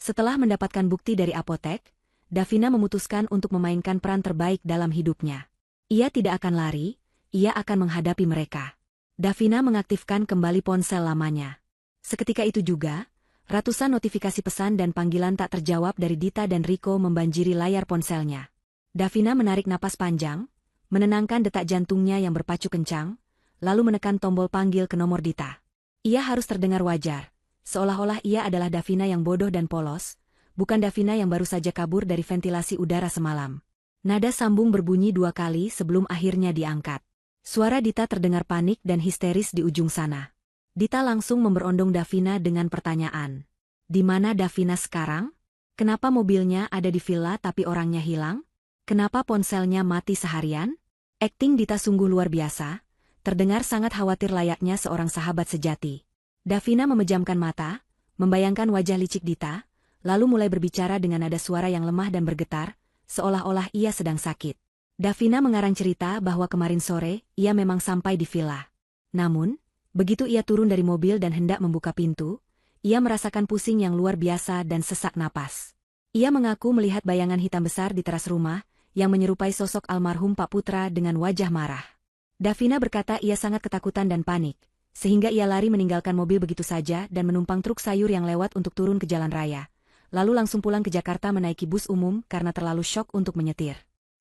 Setelah mendapatkan bukti dari apotek, Davina memutuskan untuk memainkan peran terbaik dalam hidupnya. Ia tidak akan lari, ia akan menghadapi mereka. Davina mengaktifkan kembali ponsel lamanya. Seketika itu juga, ratusan notifikasi pesan dan panggilan tak terjawab dari Dita dan Riko membanjiri layar ponselnya. Davina menarik napas panjang, menenangkan detak jantungnya yang berpacu kencang, lalu menekan tombol panggil ke nomor Dita. Ia harus terdengar wajar, seolah-olah ia adalah Davina yang bodoh dan polos, bukan Davina yang baru saja kabur dari ventilasi udara semalam. Nada sambung berbunyi 2 kali sebelum akhirnya diangkat. Suara Dita terdengar panik dan histeris di ujung sana. Dita langsung memberondong Davina dengan pertanyaan. Di mana Davina sekarang? Kenapa mobilnya ada di villa tapi orangnya hilang? Kenapa ponselnya mati seharian? Akting Dita sungguh luar biasa, terdengar sangat khawatir layaknya seorang sahabat sejati. Davina memejamkan mata, membayangkan wajah licik Dita, lalu mulai berbicara dengan nada suara yang lemah dan bergetar, seolah-olah ia sedang sakit. Davina mengarang cerita bahwa kemarin sore, ia memang sampai di villa. Namun, begitu ia turun dari mobil dan hendak membuka pintu, ia merasakan pusing yang luar biasa dan sesak napas. Ia mengaku melihat bayangan hitam besar di teras rumah, yang menyerupai sosok almarhum Pak Putra dengan wajah marah. Davina berkata ia sangat ketakutan dan panik, sehingga ia lari meninggalkan mobil begitu saja dan menumpang truk sayur yang lewat untuk turun ke jalan raya. Lalu langsung pulang ke Jakarta menaiki bus umum karena terlalu syok untuk menyetir.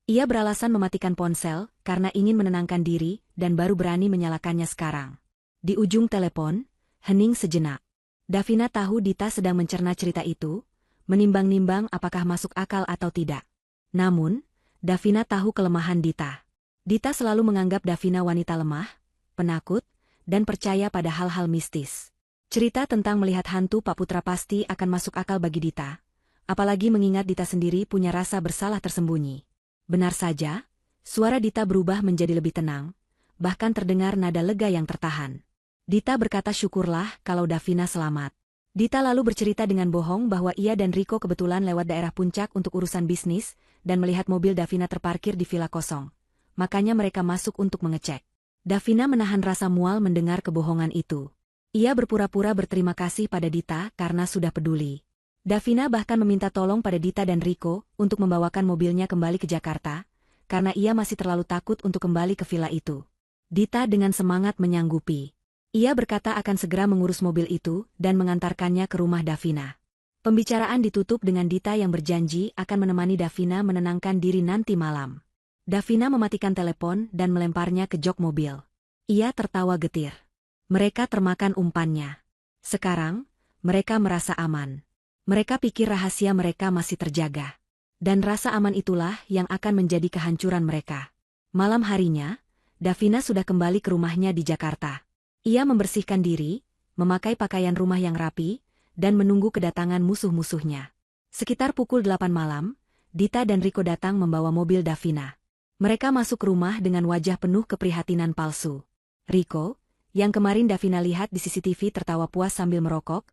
Ia beralasan mematikan ponsel karena ingin menenangkan diri dan baru berani menyalakannya sekarang. Di ujung telepon, hening sejenak. Davina tahu Dita sedang mencerna cerita itu, menimbang-nimbang apakah masuk akal atau tidak. Namun, Davina tahu kelemahan Dita. Dita selalu menganggap Davina wanita lemah, penakut, dan percaya pada hal-hal mistis. Cerita tentang melihat hantu Pak Putra pasti akan masuk akal bagi Dita, apalagi mengingat Dita sendiri punya rasa bersalah tersembunyi. Benar saja, suara Dita berubah menjadi lebih tenang, bahkan terdengar nada lega yang tertahan. Dita berkata syukurlah kalau Davina selamat. Dita lalu bercerita dengan bohong bahwa ia dan Riko kebetulan lewat daerah puncak untuk urusan bisnis dan melihat mobil Davina terparkir di villa kosong. Makanya mereka masuk untuk mengecek. Davina menahan rasa mual mendengar kebohongan itu. Ia berpura-pura berterima kasih pada Dita karena sudah peduli. Davina bahkan meminta tolong pada Dita dan Riko untuk membawakan mobilnya kembali ke Jakarta, karena ia masih terlalu takut untuk kembali ke villa itu. Dita dengan semangat menyanggupi. Ia berkata akan segera mengurus mobil itu dan mengantarkannya ke rumah Davina. Pembicaraan ditutup dengan Dita yang berjanji akan menemani Davina menenangkan diri nanti malam. Davina mematikan telepon dan melemparnya ke jok mobil. Ia tertawa getir. Mereka termakan umpannya. Sekarang, mereka merasa aman. Mereka pikir rahasia mereka masih terjaga. Dan rasa aman itulah yang akan menjadi kehancuran mereka. Malam harinya, Davina sudah kembali ke rumahnya di Jakarta. Ia membersihkan diri, memakai pakaian rumah yang rapi, dan menunggu kedatangan musuh-musuhnya. Sekitar pukul 8 malam, Dita dan Riko datang membawa mobil Davina. Mereka masuk rumah dengan wajah penuh keprihatinan palsu. Riko, yang kemarin Davina lihat di CCTV tertawa puas sambil merokok,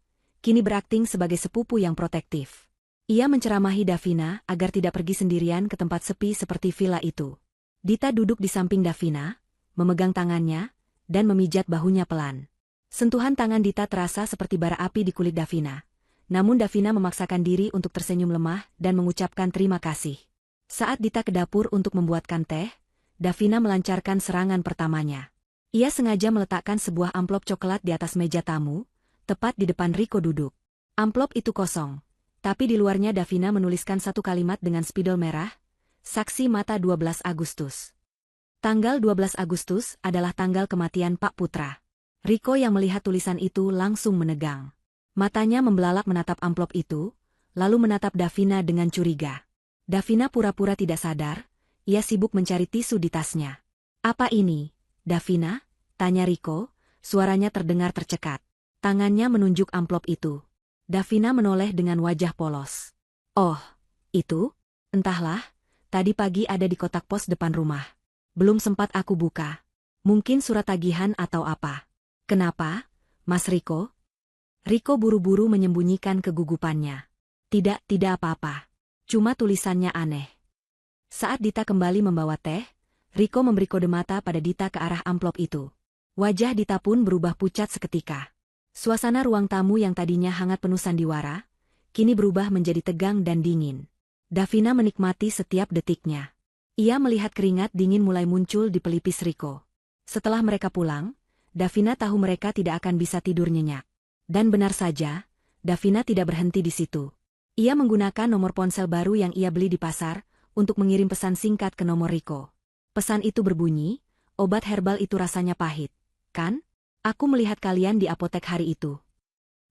kini berakting sebagai sepupu yang protektif. Ia menceramahi Davina agar tidak pergi sendirian ke tempat sepi seperti villa itu. Dita duduk di samping Davina, memegang tangannya, dan memijat bahunya pelan. Sentuhan tangan Dita terasa seperti bara api di kulit Davina. Namun Davina memaksakan diri untuk tersenyum lemah dan mengucapkan terima kasih. Saat Dita ke dapur untuk membuatkan teh, Davina melancarkan serangan pertamanya. Ia sengaja meletakkan sebuah amplop coklat di atas meja tamu, tepat di depan Riko duduk. Amplop itu kosong, tapi di luarnya Davina menuliskan satu kalimat dengan spidol merah, saksi mata 12 Agustus. Tanggal 12 Agustus adalah tanggal kematian Pak Putra. Riko yang melihat tulisan itu langsung menegang. Matanya membelalak menatap amplop itu, lalu menatap Davina dengan curiga. Davina pura-pura tidak sadar, ia sibuk mencari tisu di tasnya. Apa ini, Davina? Tanya Riko, suaranya terdengar tercekat. Tangannya menunjuk amplop itu. Davina menoleh dengan wajah polos. Oh, itu? Entahlah, tadi pagi ada di kotak pos depan rumah. Belum sempat aku buka. Mungkin surat tagihan atau apa. Kenapa, Mas Riko? Riko buru-buru menyembunyikan kegugupannya. Tidak apa-apa. Cuma tulisannya aneh. Saat Dita kembali membawa teh, Riko memberi kode mata pada Dita ke arah amplop itu. Wajah Dita pun berubah pucat seketika. Suasana ruang tamu yang tadinya hangat penuh sandiwara, kini berubah menjadi tegang dan dingin. Davina menikmati setiap detiknya. Ia melihat keringat dingin mulai muncul di pelipis Riko. Setelah mereka pulang, Davina tahu mereka tidak akan bisa tidur nyenyak. Dan benar saja, Davina tidak berhenti di situ. Ia menggunakan nomor ponsel baru yang ia beli di pasar untuk mengirim pesan singkat ke nomor Riko. Pesan itu berbunyi, "Obat herbal itu rasanya pahit, kan? Aku melihat kalian di apotek hari itu."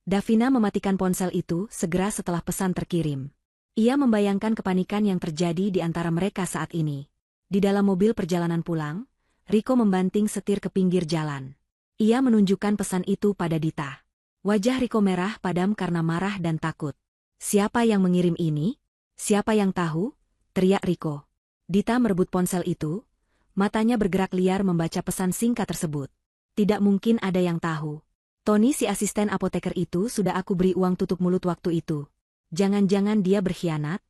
Davina mematikan ponsel itu segera setelah pesan terkirim. Ia membayangkan kepanikan yang terjadi di antara mereka saat ini. Di dalam mobil perjalanan pulang, Riko membanting setir ke pinggir jalan. Ia menunjukkan pesan itu pada Dita. Wajah Riko merah padam karena marah dan takut. "Siapa yang mengirim ini? Siapa yang tahu?" teriak Riko. Dita merebut ponsel itu. Matanya bergerak liar membaca pesan singkat tersebut. Tidak mungkin ada yang tahu. Tony, si asisten apoteker itu, sudah aku beri uang tutup mulut waktu itu. Jangan-jangan dia berkhianat?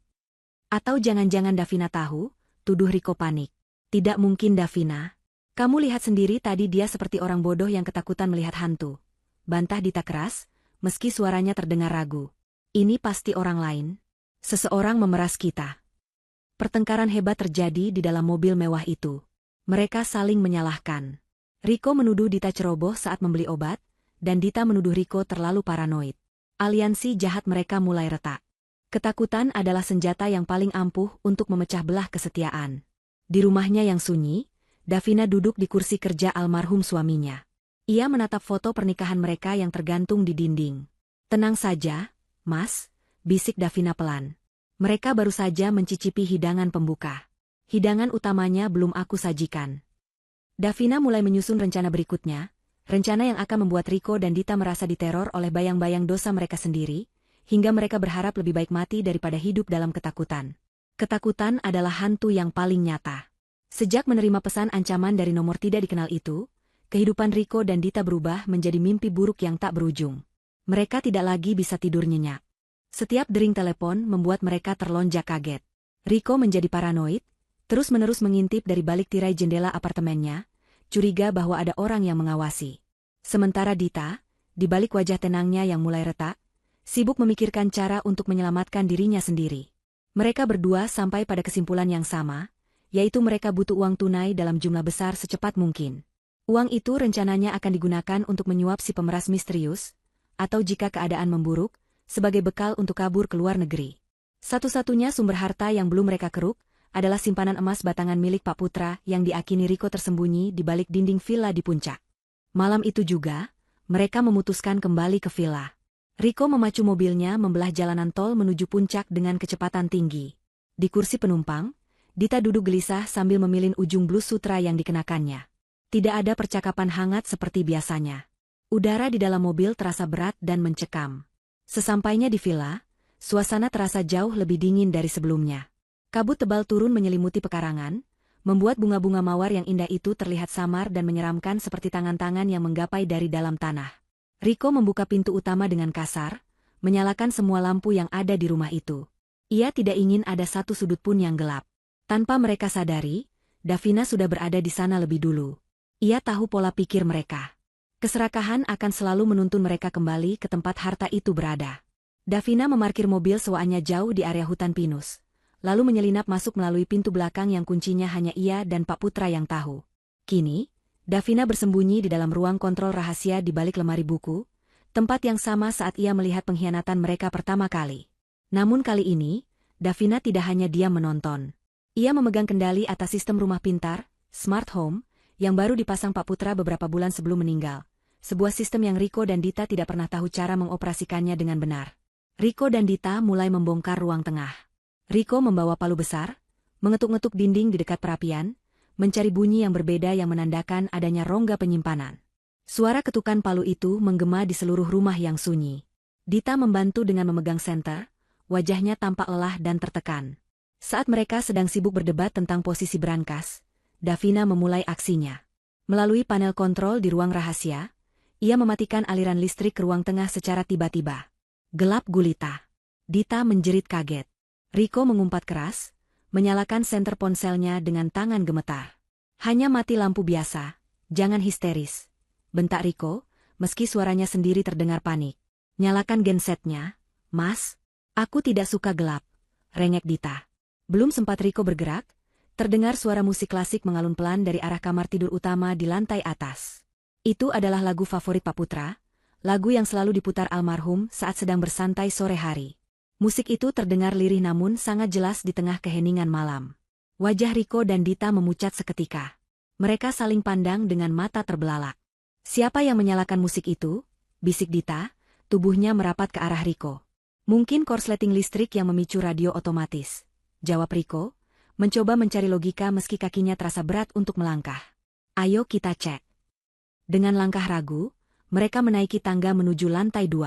Atau jangan-jangan Davina tahu? Tuduh Riko panik. Tidak mungkin Davina. Kamu lihat sendiri tadi dia seperti orang bodoh yang ketakutan melihat hantu. Bantah Dita keras, meski suaranya terdengar ragu. Ini pasti orang lain. Seseorang memeras kita. Pertengkaran hebat terjadi di dalam mobil mewah itu. Mereka saling menyalahkan. Riko menuduh Dita ceroboh saat membeli obat, dan Dita menuduh Riko terlalu paranoid. Aliansi jahat mereka mulai retak. Ketakutan adalah senjata yang paling ampuh untuk memecah belah kesetiaan. Di rumahnya yang sunyi, Davina duduk di kursi kerja almarhum suaminya. Ia menatap foto pernikahan mereka yang tergantung di dinding. "Tenang saja, Mas," bisik Davina pelan. "Mereka baru saja mencicipi hidangan pembuka. Hidangan utamanya belum aku sajikan." Davina mulai menyusun rencana berikutnya, rencana yang akan membuat Riko dan Dita merasa diteror oleh bayang-bayang dosa mereka sendiri, hingga mereka berharap lebih baik mati daripada hidup dalam ketakutan. Ketakutan adalah hantu yang paling nyata. Sejak menerima pesan ancaman dari nomor tidak dikenal itu, kehidupan Riko dan Dita berubah menjadi mimpi buruk yang tak berujung. Mereka tidak lagi bisa tidur nyenyak. Setiap dering telepon membuat mereka terlonjak kaget. Riko menjadi paranoid, terus-menerus mengintip dari balik tirai jendela apartemennya, curiga bahwa ada orang yang mengawasi. Sementara Dita, di balik wajah tenangnya yang mulai retak, sibuk memikirkan cara untuk menyelamatkan dirinya sendiri. Mereka berdua sampai pada kesimpulan yang sama, yaitu mereka butuh uang tunai dalam jumlah besar secepat mungkin. Uang itu rencananya akan digunakan untuk menyuap si pemeras misterius, atau jika keadaan memburuk, sebagai bekal untuk kabur ke luar negeri. Satu-satunya sumber harta yang belum mereka keruk adalah simpanan emas batangan milik Pak Putra yang diakini Riko tersembunyi di balik dinding villa di puncak. Malam itu juga, mereka memutuskan kembali ke villa. Riko memacu mobilnya membelah jalanan tol menuju puncak dengan kecepatan tinggi. Di kursi penumpang, Dita duduk gelisah sambil memilin ujung blus sutra yang dikenakannya. Tidak ada percakapan hangat seperti biasanya. Udara di dalam mobil terasa berat dan mencekam. Sesampainya di villa, suasana terasa jauh lebih dingin dari sebelumnya. Kabut tebal turun menyelimuti pekarangan, membuat bunga-bunga mawar yang indah itu terlihat samar dan menyeramkan seperti tangan-tangan yang menggapai dari dalam tanah. Riko membuka pintu utama dengan kasar, menyalakan semua lampu yang ada di rumah itu. Ia tidak ingin ada satu sudut pun yang gelap. Tanpa mereka sadari, Davina sudah berada di sana lebih dulu. Ia tahu pola pikir mereka. Keserakahan akan selalu menuntun mereka kembali ke tempat harta itu berada. Davina memarkir mobil sewaannya jauh di area hutan pinus, lalu menyelinap masuk melalui pintu belakang yang kuncinya hanya ia dan Pak Putra yang tahu. Kini, Davina bersembunyi di dalam ruang kontrol rahasia di balik lemari buku, tempat yang sama saat ia melihat pengkhianatan mereka pertama kali. Namun kali ini, Davina tidak hanya diam menonton. Ia memegang kendali atas sistem rumah pintar, Smart Home, yang baru dipasang Pak Putra beberapa bulan sebelum meninggal. Sebuah sistem yang Riko dan Dita tidak pernah tahu cara mengoperasikannya dengan benar. Riko dan Dita mulai membongkar ruang tengah. Riko membawa palu besar, mengetuk-ngetuk dinding di dekat perapian, mencari bunyi yang berbeda yang menandakan adanya rongga penyimpanan. Suara ketukan palu itu menggema di seluruh rumah yang sunyi. Dita membantu dengan memegang senter, wajahnya tampak lelah dan tertekan. Saat mereka sedang sibuk berdebat tentang posisi brankas, Davina memulai aksinya. Melalui panel kontrol di ruang rahasia, ia mematikan aliran listrik ke ruang tengah secara tiba-tiba. Gelap gulita. Dita menjerit kaget. Riko mengumpat keras, menyalakan senter ponselnya dengan tangan gemetar. "Hanya mati lampu biasa, jangan histeris," bentak Riko, meski suaranya sendiri terdengar panik. "Nyalakan gensetnya, Mas. Aku tidak suka gelap," rengek Dita. Belum sempat Riko bergerak, terdengar suara musik klasik mengalun pelan dari arah kamar tidur utama di lantai atas. Itu adalah lagu favorit Pak Putra, lagu yang selalu diputar almarhum saat sedang bersantai sore hari. Musik itu terdengar lirih namun sangat jelas di tengah keheningan malam. Wajah Riko dan Dita memucat seketika. Mereka saling pandang dengan mata terbelalak. Siapa yang menyalakan musik itu? Bisik Dita, tubuhnya merapat ke arah Riko. Mungkin korsleting listrik yang memicu radio otomatis. Jawab Riko, mencoba mencari logika meski kakinya terasa berat untuk melangkah. Ayo kita cek. Dengan langkah ragu, mereka menaiki tangga menuju lantai 2.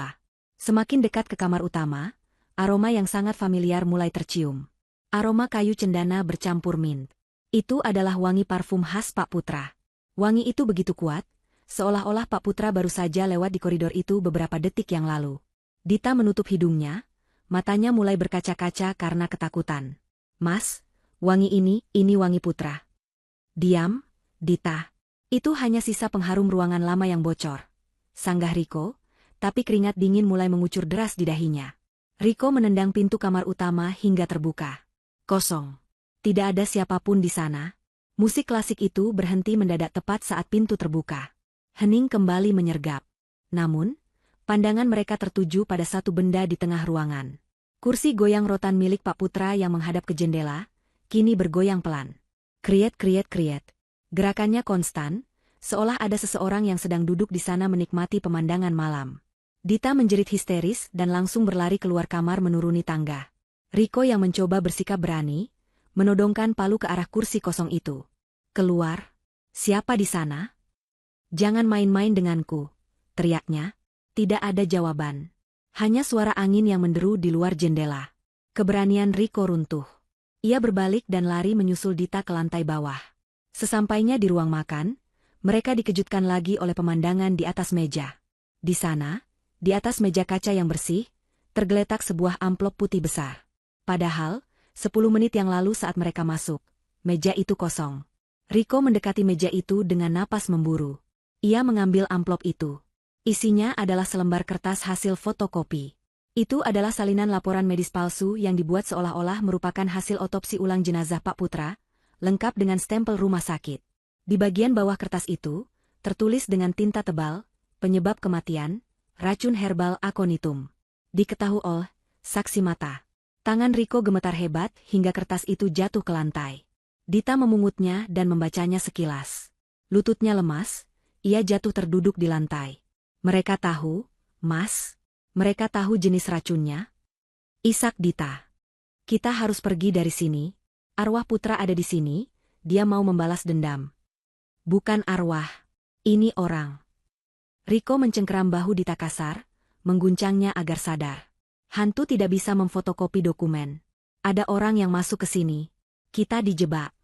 Semakin dekat ke kamar utama, aroma yang sangat familiar mulai tercium. Aroma kayu cendana bercampur mint. Itu adalah wangi parfum khas Pak Putra. Wangi itu begitu kuat, seolah-olah Pak Putra baru saja lewat di koridor itu beberapa detik yang lalu. Dita menutup hidungnya, matanya mulai berkaca-kaca karena ketakutan. Mas, wangi ini wangi Putra. Diam, Dita. Itu hanya sisa pengharum ruangan lama yang bocor. Sanggah Riko, tapi keringat dingin mulai mengucur deras di dahinya. Riko menendang pintu kamar utama hingga terbuka. Kosong. Tidak ada siapapun di sana. Musik klasik itu berhenti mendadak tepat saat pintu terbuka. Hening kembali menyergap. Namun, pandangan mereka tertuju pada satu benda di tengah ruangan. Kursi goyang rotan milik Pak Putra yang menghadap ke jendela, kini bergoyang pelan. Kriet. Gerakannya konstan, seolah ada seseorang yang sedang duduk di sana menikmati pemandangan malam. Dita menjerit histeris dan langsung berlari keluar kamar menuruni tangga. Riko yang mencoba bersikap berani, menodongkan palu ke arah kursi kosong itu. Keluar. Siapa di sana? Jangan main-main denganku, teriaknya. Tidak ada jawaban. Hanya suara angin yang menderu di luar jendela. Keberanian Riko runtuh. Ia berbalik dan lari menyusul Dita ke lantai bawah. Sesampainya di ruang makan, mereka dikejutkan lagi oleh pemandangan di atas meja. Di sana, di atas meja kaca yang bersih, tergeletak sebuah amplop putih besar. Padahal, 10 menit yang lalu saat mereka masuk, meja itu kosong. Riko mendekati meja itu dengan napas memburu. Ia mengambil amplop itu. Isinya adalah selembar kertas hasil fotokopi. Itu adalah salinan laporan medis palsu yang dibuat seolah-olah merupakan hasil otopsi ulang jenazah Pak Putra, lengkap dengan stempel rumah sakit. Di bagian bawah kertas itu, tertulis dengan tinta tebal, penyebab kematian, racun herbal aconitum. Diketahui oleh saksi mata. Tangan Riko gemetar hebat hingga kertas itu jatuh ke lantai. Dita memungutnya dan membacanya sekilas. Lututnya lemas, ia jatuh terduduk di lantai. Mereka tahu, Mas? Mereka tahu jenis racunnya? Isak Dita. Kita harus pergi dari sini. Arwah Putra ada di sini, dia mau membalas dendam. Bukan arwah. Ini orang. Riko mencengkeram bahu Dita kasar, mengguncangnya agar sadar. Hantu tidak bisa memfotokopi dokumen. Ada orang yang masuk ke sini. Kita dijebak.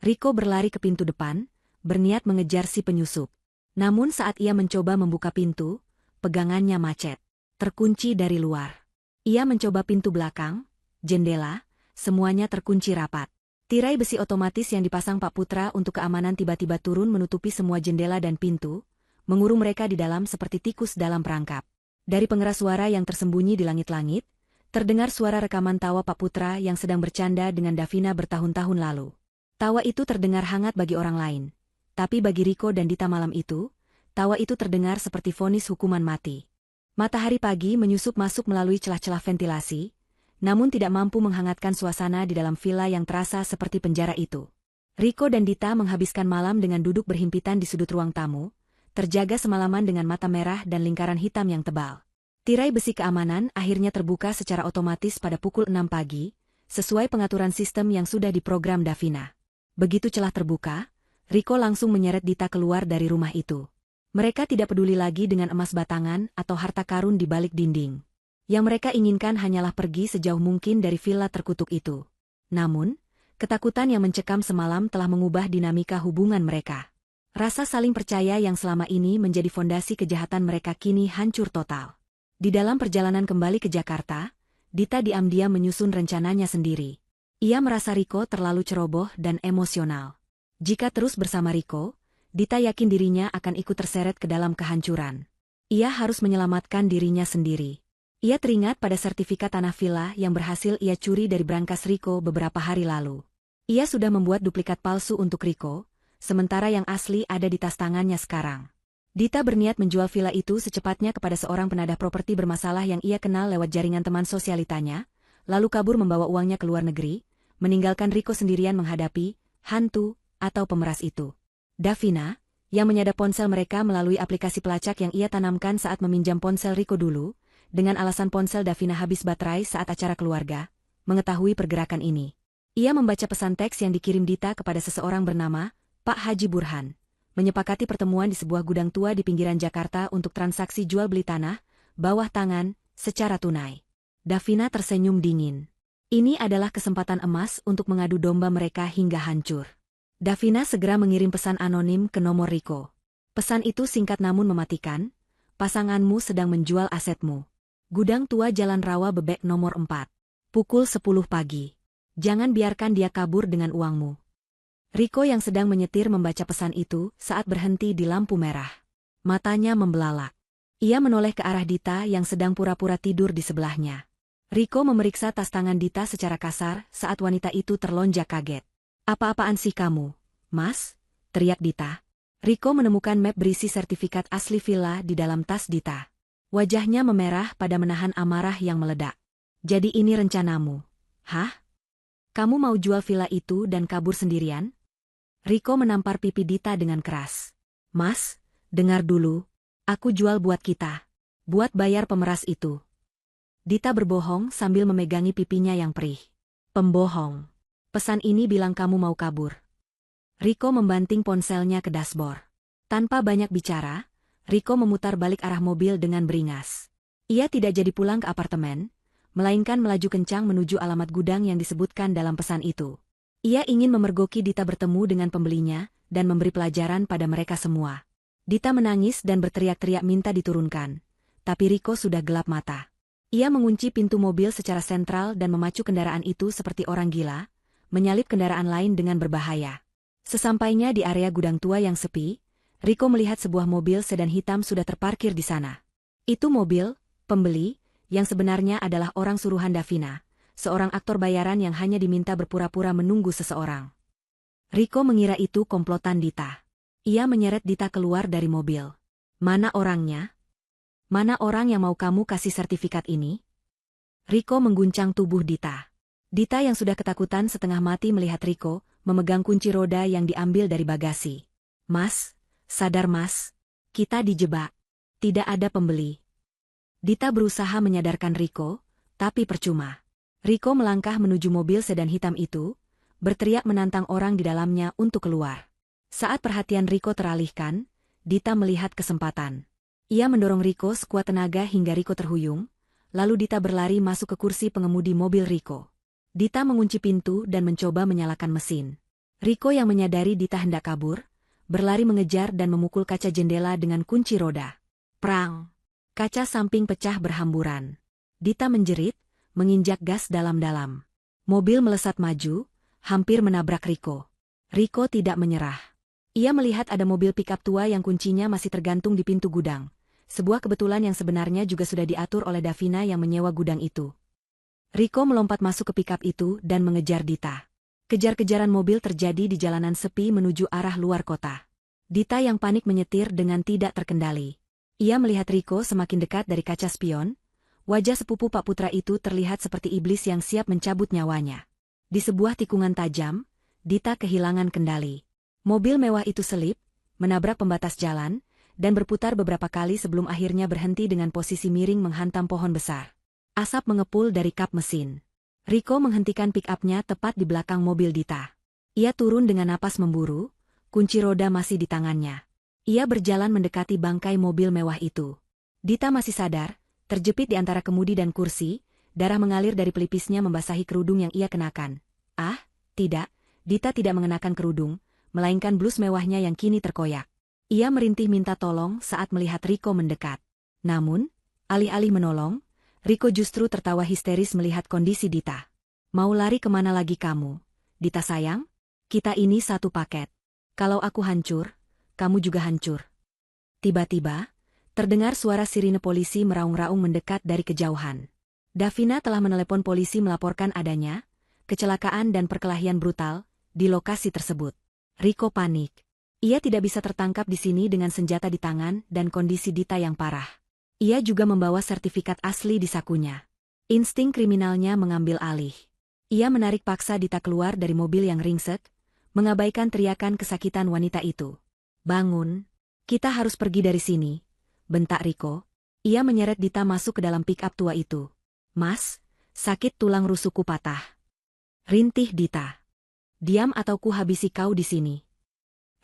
Riko berlari ke pintu depan, berniat mengejar si penyusup. Namun saat ia mencoba membuka pintu, pegangannya macet. Terkunci dari luar. Ia mencoba pintu belakang, jendela, semuanya terkunci rapat. Tirai besi otomatis yang dipasang Pak Putra untuk keamanan tiba-tiba turun menutupi semua jendela dan pintu, mengurung mereka di dalam seperti tikus dalam perangkap. Dari pengeras suara yang tersembunyi di langit-langit, terdengar suara rekaman tawa Pak Putra yang sedang bercanda dengan Davina bertahun-tahun lalu. Tawa itu terdengar hangat bagi orang lain. Tapi bagi Riko dan Dita malam itu, tawa itu terdengar seperti vonis hukuman mati. Matahari pagi menyusup masuk melalui celah-celah ventilasi, namun tidak mampu menghangatkan suasana di dalam villa yang terasa seperti penjara itu. Riko dan Dita menghabiskan malam dengan duduk berhimpitan di sudut ruang tamu, terjaga semalaman dengan mata merah dan lingkaran hitam yang tebal. Tirai besi keamanan akhirnya terbuka secara otomatis pada pukul 6 pagi, sesuai pengaturan sistem yang sudah diprogram Davina. Begitu celah terbuka, Riko langsung menyeret Dita keluar dari rumah itu. Mereka tidak peduli lagi dengan emas batangan atau harta karun di balik dinding. Yang mereka inginkan hanyalah pergi sejauh mungkin dari villa terkutuk itu. Namun, ketakutan yang mencekam semalam telah mengubah dinamika hubungan mereka. Rasa saling percaya yang selama ini menjadi fondasi kejahatan mereka kini hancur total. Di dalam perjalanan kembali ke Jakarta, Dita diam-diam menyusun rencananya sendiri. Ia merasa Riko terlalu ceroboh dan emosional. Jika terus bersama Riko, Dita yakin dirinya akan ikut terseret ke dalam kehancuran. Ia harus menyelamatkan dirinya sendiri. Ia teringat pada sertifikat tanah villa yang berhasil ia curi dari brankas Riko beberapa hari lalu. Ia sudah membuat duplikat palsu untuk Riko, sementara yang asli ada di tas tangannya sekarang. Dita berniat menjual villa itu secepatnya kepada seorang penadah properti bermasalah yang ia kenal lewat jaringan teman sosialitanya, lalu kabur membawa uangnya ke luar negeri, meninggalkan Riko sendirian menghadapi hantu atau pemeras itu. Davina, yang menyadap ponsel mereka melalui aplikasi pelacak yang ia tanamkan saat meminjam ponsel Riko dulu, dengan alasan ponsel Davina habis baterai saat acara keluarga, mengetahui pergerakan ini. Ia membaca pesan teks yang dikirim Dita kepada seseorang bernama Pak Haji Burhan, menyepakati pertemuan di sebuah gudang tua di pinggiran Jakarta untuk transaksi jual beli tanah, bawah tangan, secara tunai. Davina tersenyum dingin. Ini adalah kesempatan emas untuk mengadu domba mereka hingga hancur. Davina segera mengirim pesan anonim ke nomor Riko. Pesan itu singkat namun mematikan, pasanganmu sedang menjual asetmu. Gudang tua Jalan Rawa Bebek nomor 4. Pukul 10 pagi. Jangan biarkan dia kabur dengan uangmu. Riko yang sedang menyetir membaca pesan itu saat berhenti di lampu merah. Matanya membelalak. Ia menoleh ke arah Dita yang sedang pura-pura tidur di sebelahnya. Riko memeriksa tas tangan Dita secara kasar saat wanita itu terlonjak kaget. Apa-apaan sih kamu, Mas? Teriak Dita. Riko menemukan map berisi sertifikat asli villa di dalam tas Dita. Wajahnya memerah pada menahan amarah yang meledak. Jadi ini rencanamu? Hah? Kamu mau jual villa itu dan kabur sendirian? Riko menampar pipi Dita dengan keras. Mas, dengar dulu. Aku jual buat kita. Buat bayar pemeras itu. Dita berbohong sambil memegangi pipinya yang perih. Pembohong. Pesan ini bilang kamu mau kabur. Riko membanting ponselnya ke dashboard. Tanpa banyak bicara, Riko memutar balik arah mobil dengan beringas. Ia tidak jadi pulang ke apartemen, melainkan melaju kencang menuju alamat gudang yang disebutkan dalam pesan itu. Ia ingin memergoki Dita bertemu dengan pembelinya dan memberi pelajaran pada mereka semua. Dita menangis dan berteriak-teriak minta diturunkan, tapi Riko sudah gelap mata. Ia mengunci pintu mobil secara sentral dan memacu kendaraan itu seperti orang gila, menyalip kendaraan lain dengan berbahaya. Sesampainya di area gudang tua yang sepi, Riko melihat sebuah mobil sedan hitam sudah terparkir di sana. Itu mobil pembeli yang sebenarnya adalah orang suruhan Davina, seorang aktor bayaran yang hanya diminta berpura-pura menunggu seseorang. Riko mengira itu komplotan Dita. Ia menyeret Dita keluar dari mobil. Mana orangnya? Mana orang yang mau kamu kasih sertifikat ini? Riko mengguncang tubuh Dita. Dita yang sudah ketakutan setengah mati melihat Riko, memegang kunci roda yang diambil dari bagasi. Mas, sadar mas, kita dijebak. Tidak ada pembeli. Dita berusaha menyadarkan Riko, tapi percuma. Riko melangkah menuju mobil sedan hitam itu, berteriak menantang orang di dalamnya untuk keluar. Saat perhatian Riko teralihkan, Dita melihat kesempatan. Ia mendorong Riko sekuat tenaga hingga Riko terhuyung, lalu Dita berlari masuk ke kursi pengemudi mobil Riko. Dita mengunci pintu dan mencoba menyalakan mesin. Riko yang menyadari Dita hendak kabur, berlari mengejar dan memukul kaca jendela dengan kunci roda. Prang! Kaca samping pecah berhamburan. Dita menjerit, menginjak gas dalam-dalam. Mobil melesat maju, hampir menabrak Riko. Riko tidak menyerah. Ia melihat ada mobil pikap tua yang kuncinya masih tergantung di pintu gudang. Sebuah kebetulan yang sebenarnya juga sudah diatur oleh Davina yang menyewa gudang itu. Riko melompat masuk ke pikap itu dan mengejar Dita. Kejar-kejaran mobil terjadi di jalanan sepi menuju arah luar kota. Dita yang panik menyetir dengan tidak terkendali. Ia melihat Riko semakin dekat dari kaca spion. Wajah sepupu Pak Putra itu terlihat seperti iblis yang siap mencabut nyawanya. Di sebuah tikungan tajam, Dita kehilangan kendali. Mobil mewah itu selip, menabrak pembatas jalan, dan berputar beberapa kali sebelum akhirnya berhenti dengan posisi miring menghantam pohon besar. Asap mengepul dari kap mesin. Riko menghentikan pick-up-nya tepat di belakang mobil Dita. Ia turun dengan napas memburu, kunci roda masih di tangannya. Ia berjalan mendekati bangkai mobil mewah itu. Dita masih sadar, terjepit di antara kemudi dan kursi, darah mengalir dari pelipisnya membasahi kerudung yang ia kenakan. Ah, tidak, Dita tidak mengenakan kerudung, melainkan blus mewahnya yang kini terkoyak. Ia merintih minta tolong saat melihat Riko mendekat. Namun, alih-alih menolong, Riko justru tertawa histeris melihat kondisi Dita. Mau lari kemana lagi kamu? Dita sayang, kita ini satu paket. Kalau aku hancur, kamu juga hancur. Tiba-tiba, terdengar suara sirine polisi meraung-raung mendekat dari kejauhan. Davina telah menelepon polisi melaporkan adanya kecelakaan dan perkelahian brutal di lokasi tersebut. Riko panik. Ia tidak bisa tertangkap di sini dengan senjata di tangan dan kondisi Dita yang parah. Ia juga membawa sertifikat asli di sakunya. Insting kriminalnya mengambil alih. Ia menarik paksa Dita keluar dari mobil yang ringsek, mengabaikan teriakan kesakitan wanita itu. "Bangun. Kita harus pergi dari sini," bentak Riko. Ia menyeret Dita masuk ke dalam pick-up tua itu. "Mas, sakit tulang rusukku patah," rintih Dita. "Diam atau ku habisi kau di sini."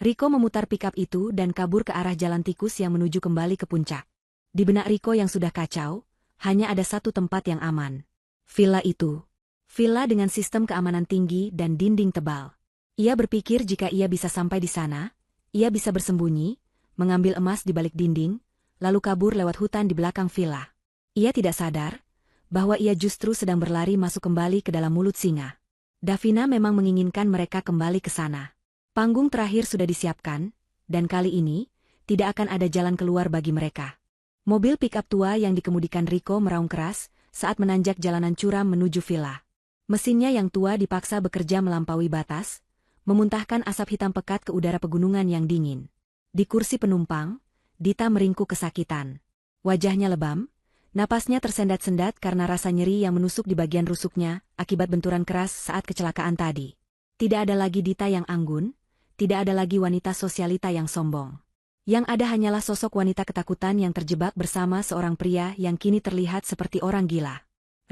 Riko memutar pick-up itu dan kabur ke arah jalan tikus yang menuju kembali ke puncak. Di benak Riko yang sudah kacau, hanya ada satu tempat yang aman. Villa itu. Villa dengan sistem keamanan tinggi dan dinding tebal. Ia berpikir jika ia bisa sampai di sana, ia bisa bersembunyi, mengambil emas di balik dinding, lalu kabur lewat hutan di belakang villa. Ia tidak sadar bahwa ia justru sedang berlari masuk kembali ke dalam mulut singa. Davina memang menginginkan mereka kembali ke sana. Panggung terakhir sudah disiapkan, dan kali ini, tidak akan ada jalan keluar bagi mereka. Mobil pick-up tua yang dikemudikan Riko meraung keras saat menanjak jalanan curam menuju villa. Mesinnya yang tua dipaksa bekerja melampaui batas, memuntahkan asap hitam pekat ke udara pegunungan yang dingin. Di kursi penumpang, Dita meringkuk kesakitan. Wajahnya lebam, napasnya tersendat-sendat karena rasa nyeri yang menusuk di bagian rusuknya akibat benturan keras saat kecelakaan tadi. Tidak ada lagi Dita yang anggun, tidak ada lagi wanita sosialita yang sombong. Yang ada hanyalah sosok wanita ketakutan yang terjebak bersama seorang pria yang kini terlihat seperti orang gila.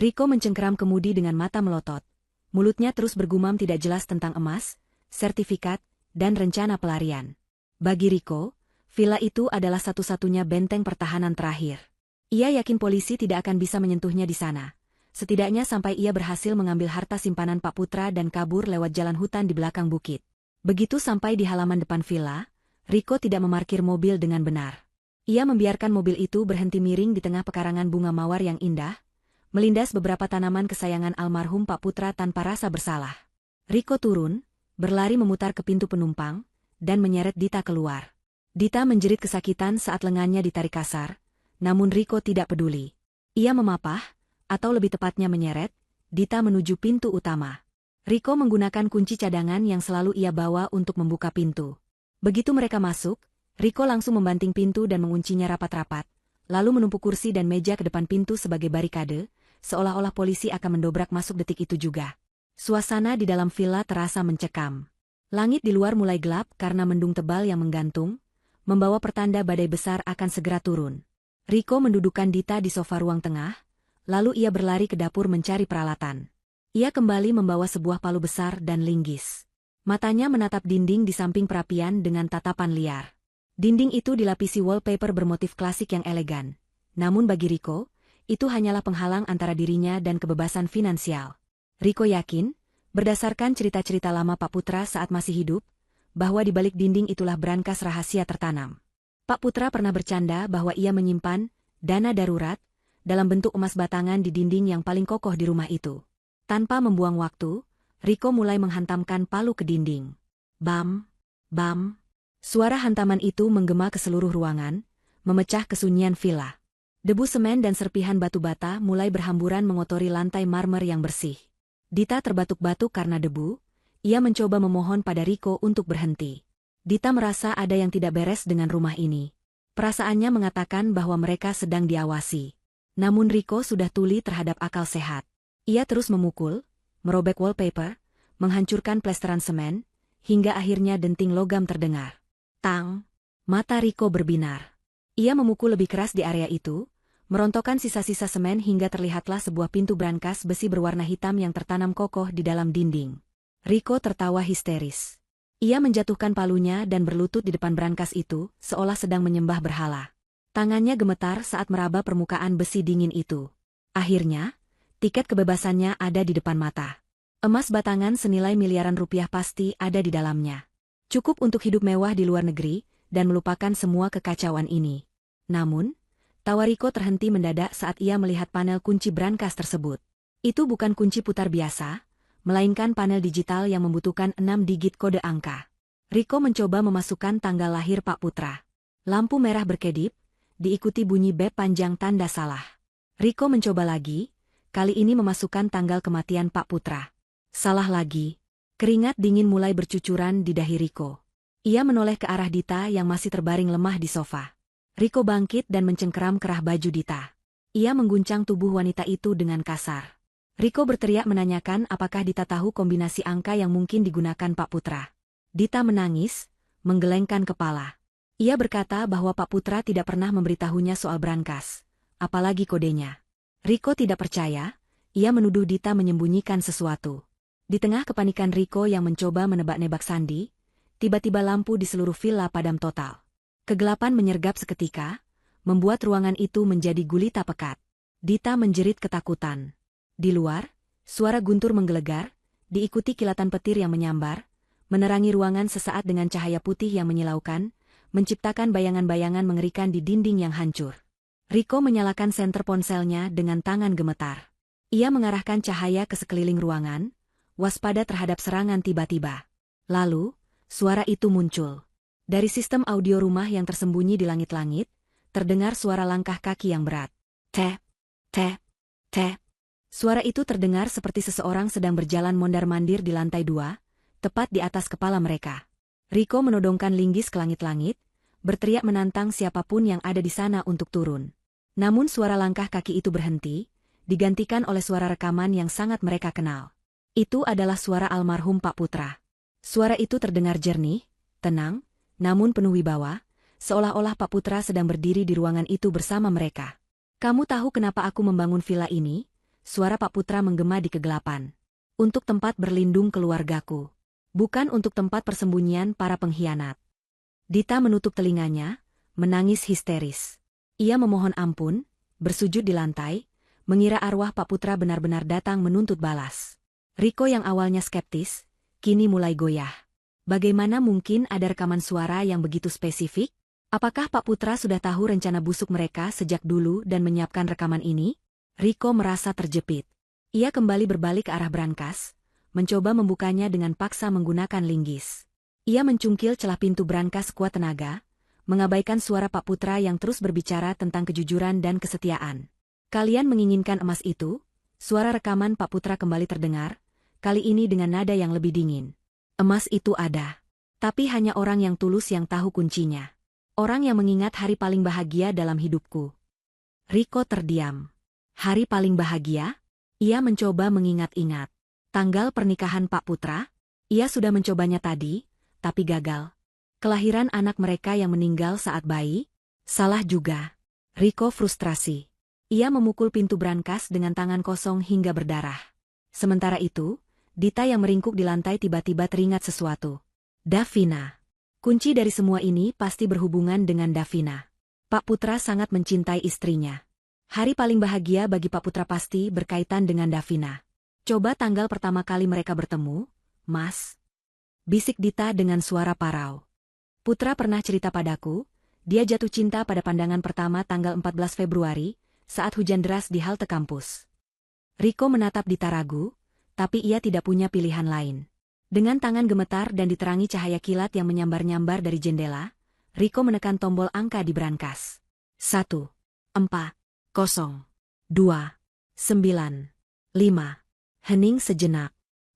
Riko mencengkeram kemudi dengan mata melotot. Mulutnya terus bergumam tidak jelas tentang emas, sertifikat, dan rencana pelarian. Bagi Riko, villa itu adalah satu-satunya benteng pertahanan terakhir. Ia yakin polisi tidak akan bisa menyentuhnya di sana. Setidaknya sampai ia berhasil mengambil harta simpanan Pak Putra dan kabur lewat jalan hutan di belakang bukit. Begitu sampai di halaman depan villa, Riko tidak memarkir mobil dengan benar. Ia membiarkan mobil itu berhenti miring di tengah pekarangan bunga mawar yang indah, melindas beberapa tanaman kesayangan almarhum Pak Putra tanpa rasa bersalah. Riko turun, berlari memutar ke pintu penumpang, dan menyeret Dita keluar. Dita menjerit kesakitan saat lengannya ditarik kasar, namun Riko tidak peduli. Ia memapah, atau lebih tepatnya menyeret, Dita menuju pintu utama. Riko menggunakan kunci cadangan yang selalu ia bawa untuk membuka pintu. Begitu mereka masuk, Riko langsung membanting pintu dan menguncinya rapat-rapat, lalu menumpuk kursi dan meja ke depan pintu sebagai barikade, seolah-olah polisi akan mendobrak masuk detik itu juga. Suasana di dalam villa terasa mencekam. Langit di luar mulai gelap karena mendung tebal yang menggantung, membawa pertanda badai besar akan segera turun. Riko mendudukkan Dita di sofa ruang tengah, lalu ia berlari ke dapur mencari peralatan. Ia kembali membawa sebuah palu besar dan linggis. Matanya menatap dinding di samping perapian dengan tatapan liar. Dinding itu dilapisi wallpaper bermotif klasik yang elegan. Namun bagi Riko, itu hanyalah penghalang antara dirinya dan kebebasan finansial. Riko yakin, berdasarkan cerita-cerita lama Pak Putra saat masih hidup, bahwa di balik dinding itulah brankas rahasia tertanam. Pak Putra pernah bercanda bahwa ia menyimpan dana darurat dalam bentuk emas batangan di dinding yang paling kokoh di rumah itu. Tanpa membuang waktu, Riko mulai menghantamkan palu ke dinding. Bam, bam. Suara hantaman itu menggema ke seluruh ruangan, memecah kesunyian villa. Debu semen dan serpihan batu bata mulai berhamburan mengotori lantai marmer yang bersih. Dita terbatuk-batuk karena debu, ia mencoba memohon pada Riko untuk berhenti. Dita merasa ada yang tidak beres dengan rumah ini. Perasaannya mengatakan bahwa mereka sedang diawasi. Namun Riko sudah tuli terhadap akal sehat. Ia terus memukul, merobek wallpaper, menghancurkan plesteran semen, hingga akhirnya denting logam terdengar. Tang! Mata Riko berbinar. Ia memukul lebih keras di area itu, merontokkan sisa-sisa semen hingga terlihatlah sebuah pintu brankas besi berwarna hitam yang tertanam kokoh di dalam dinding. Riko tertawa histeris. Ia menjatuhkan palunya dan berlutut di depan brankas itu, seolah sedang menyembah berhala. Tangannya gemetar saat meraba permukaan besi dingin itu. Akhirnya, tiket kebebasannya ada di depan mata. Emas batangan senilai miliaran rupiah pasti ada di dalamnya. Cukup untuk hidup mewah di luar negeri, dan melupakan semua kekacauan ini. Namun, tawa Riko terhenti mendadak saat ia melihat panel kunci brankas tersebut. Itu bukan kunci putar biasa, melainkan panel digital yang membutuhkan 6 digit kode angka. Riko mencoba memasukkan tanggal lahir Pak Putra. Lampu merah berkedip, diikuti bunyi bep panjang tanda salah. Riko mencoba lagi, kali ini memasukkan tanggal kematian Pak Putra. Salah lagi. Keringat dingin mulai bercucuran di dahi Riko. Ia menoleh ke arah Dita yang masih terbaring lemah di sofa. Riko bangkit dan mencengkeram kerah baju Dita. Ia mengguncang tubuh wanita itu dengan kasar. Riko berteriak menanyakan apakah Dita tahu kombinasi angka yang mungkin digunakan Pak Putra. Dita menangis, menggelengkan kepala. Ia berkata bahwa Pak Putra tidak pernah memberitahunya soal brankas, apalagi kodenya. Riko tidak percaya, ia menuduh Dita menyembunyikan sesuatu. Di tengah kepanikan Riko yang mencoba menebak-nebak sandi, tiba-tiba lampu di seluruh villa padam total. Kegelapan menyergap seketika, membuat ruangan itu menjadi gulita pekat. Dita menjerit ketakutan. Di luar, suara guntur menggelegar, diikuti kilatan petir yang menyambar, menerangi ruangan sesaat dengan cahaya putih yang menyilaukan, menciptakan bayangan-bayangan mengerikan di dinding yang hancur. Riko menyalakan senter ponselnya dengan tangan gemetar. Ia mengarahkan cahaya ke sekeliling ruangan, waspada terhadap serangan tiba-tiba. Lalu, suara itu muncul. Dari sistem audio rumah yang tersembunyi di langit-langit, terdengar suara langkah kaki yang berat. Tep, tep, tep. Suara itu terdengar seperti seseorang sedang berjalan mondar-mandir di lantai 2, tepat di atas kepala mereka. Riko menodongkan linggis ke langit-langit, berteriak menantang siapapun yang ada di sana untuk turun. Namun suara langkah kaki itu berhenti, digantikan oleh suara rekaman yang sangat mereka kenal. Itu adalah suara almarhum Pak Putra. Suara itu terdengar jernih, tenang, namun penuh wibawa, seolah-olah Pak Putra sedang berdiri di ruangan itu bersama mereka. "Kamu tahu kenapa aku membangun villa ini?" Suara Pak Putra menggema di kegelapan. "Untuk tempat berlindung keluargaku. Bukan untuk tempat persembunyian para pengkhianat." Dita menutup telinganya, menangis histeris. Ia memohon ampun, bersujud di lantai, mengira arwah Pak Putra benar-benar datang menuntut balas. Riko yang awalnya skeptis, kini mulai goyah. Bagaimana mungkin ada rekaman suara yang begitu spesifik? Apakah Pak Putra sudah tahu rencana busuk mereka sejak dulu dan menyiapkan rekaman ini? Riko merasa terjepit. Ia kembali berbalik ke arah brankas, mencoba membukanya dengan paksa menggunakan linggis. Ia mencungkil celah pintu brankas kuat tenaga, mengabaikan suara Pak Putra yang terus berbicara tentang kejujuran dan kesetiaan. "Kalian menginginkan emas itu?" Suara rekaman Pak Putra kembali terdengar, kali ini dengan nada yang lebih dingin. "Emas itu ada. Tapi hanya orang yang tulus yang tahu kuncinya. Orang yang mengingat hari paling bahagia dalam hidupku." Riko terdiam. Hari paling bahagia? Ia mencoba mengingat-ingat. Tanggal pernikahan Pak Putra? Ia sudah mencobanya tadi, tapi gagal. Kelahiran anak mereka yang meninggal saat bayi? Salah juga. Riko frustrasi. Ia memukul pintu brankas dengan tangan kosong hingga berdarah. Sementara itu, Dita yang meringkuk di lantai tiba-tiba teringat sesuatu. Davina. Kunci dari semua ini pasti berhubungan dengan Davina. Pak Putra sangat mencintai istrinya. Hari paling bahagia bagi Pak Putra pasti berkaitan dengan Davina. "Coba tanggal pertama kali mereka bertemu, Mas," bisik Dita dengan suara parau. "Putra pernah cerita padaku, dia jatuh cinta pada pandangan pertama tanggal 14 Februari, saat hujan deras di halte kampus." Riko menatap Dita ragu, tapi ia tidak punya pilihan lain. Dengan tangan gemetar dan diterangi cahaya kilat yang menyambar-nyambar dari jendela, Riko menekan tombol angka di brankas. 1, 4, 0, 2, 9, 5. Hening sejenak.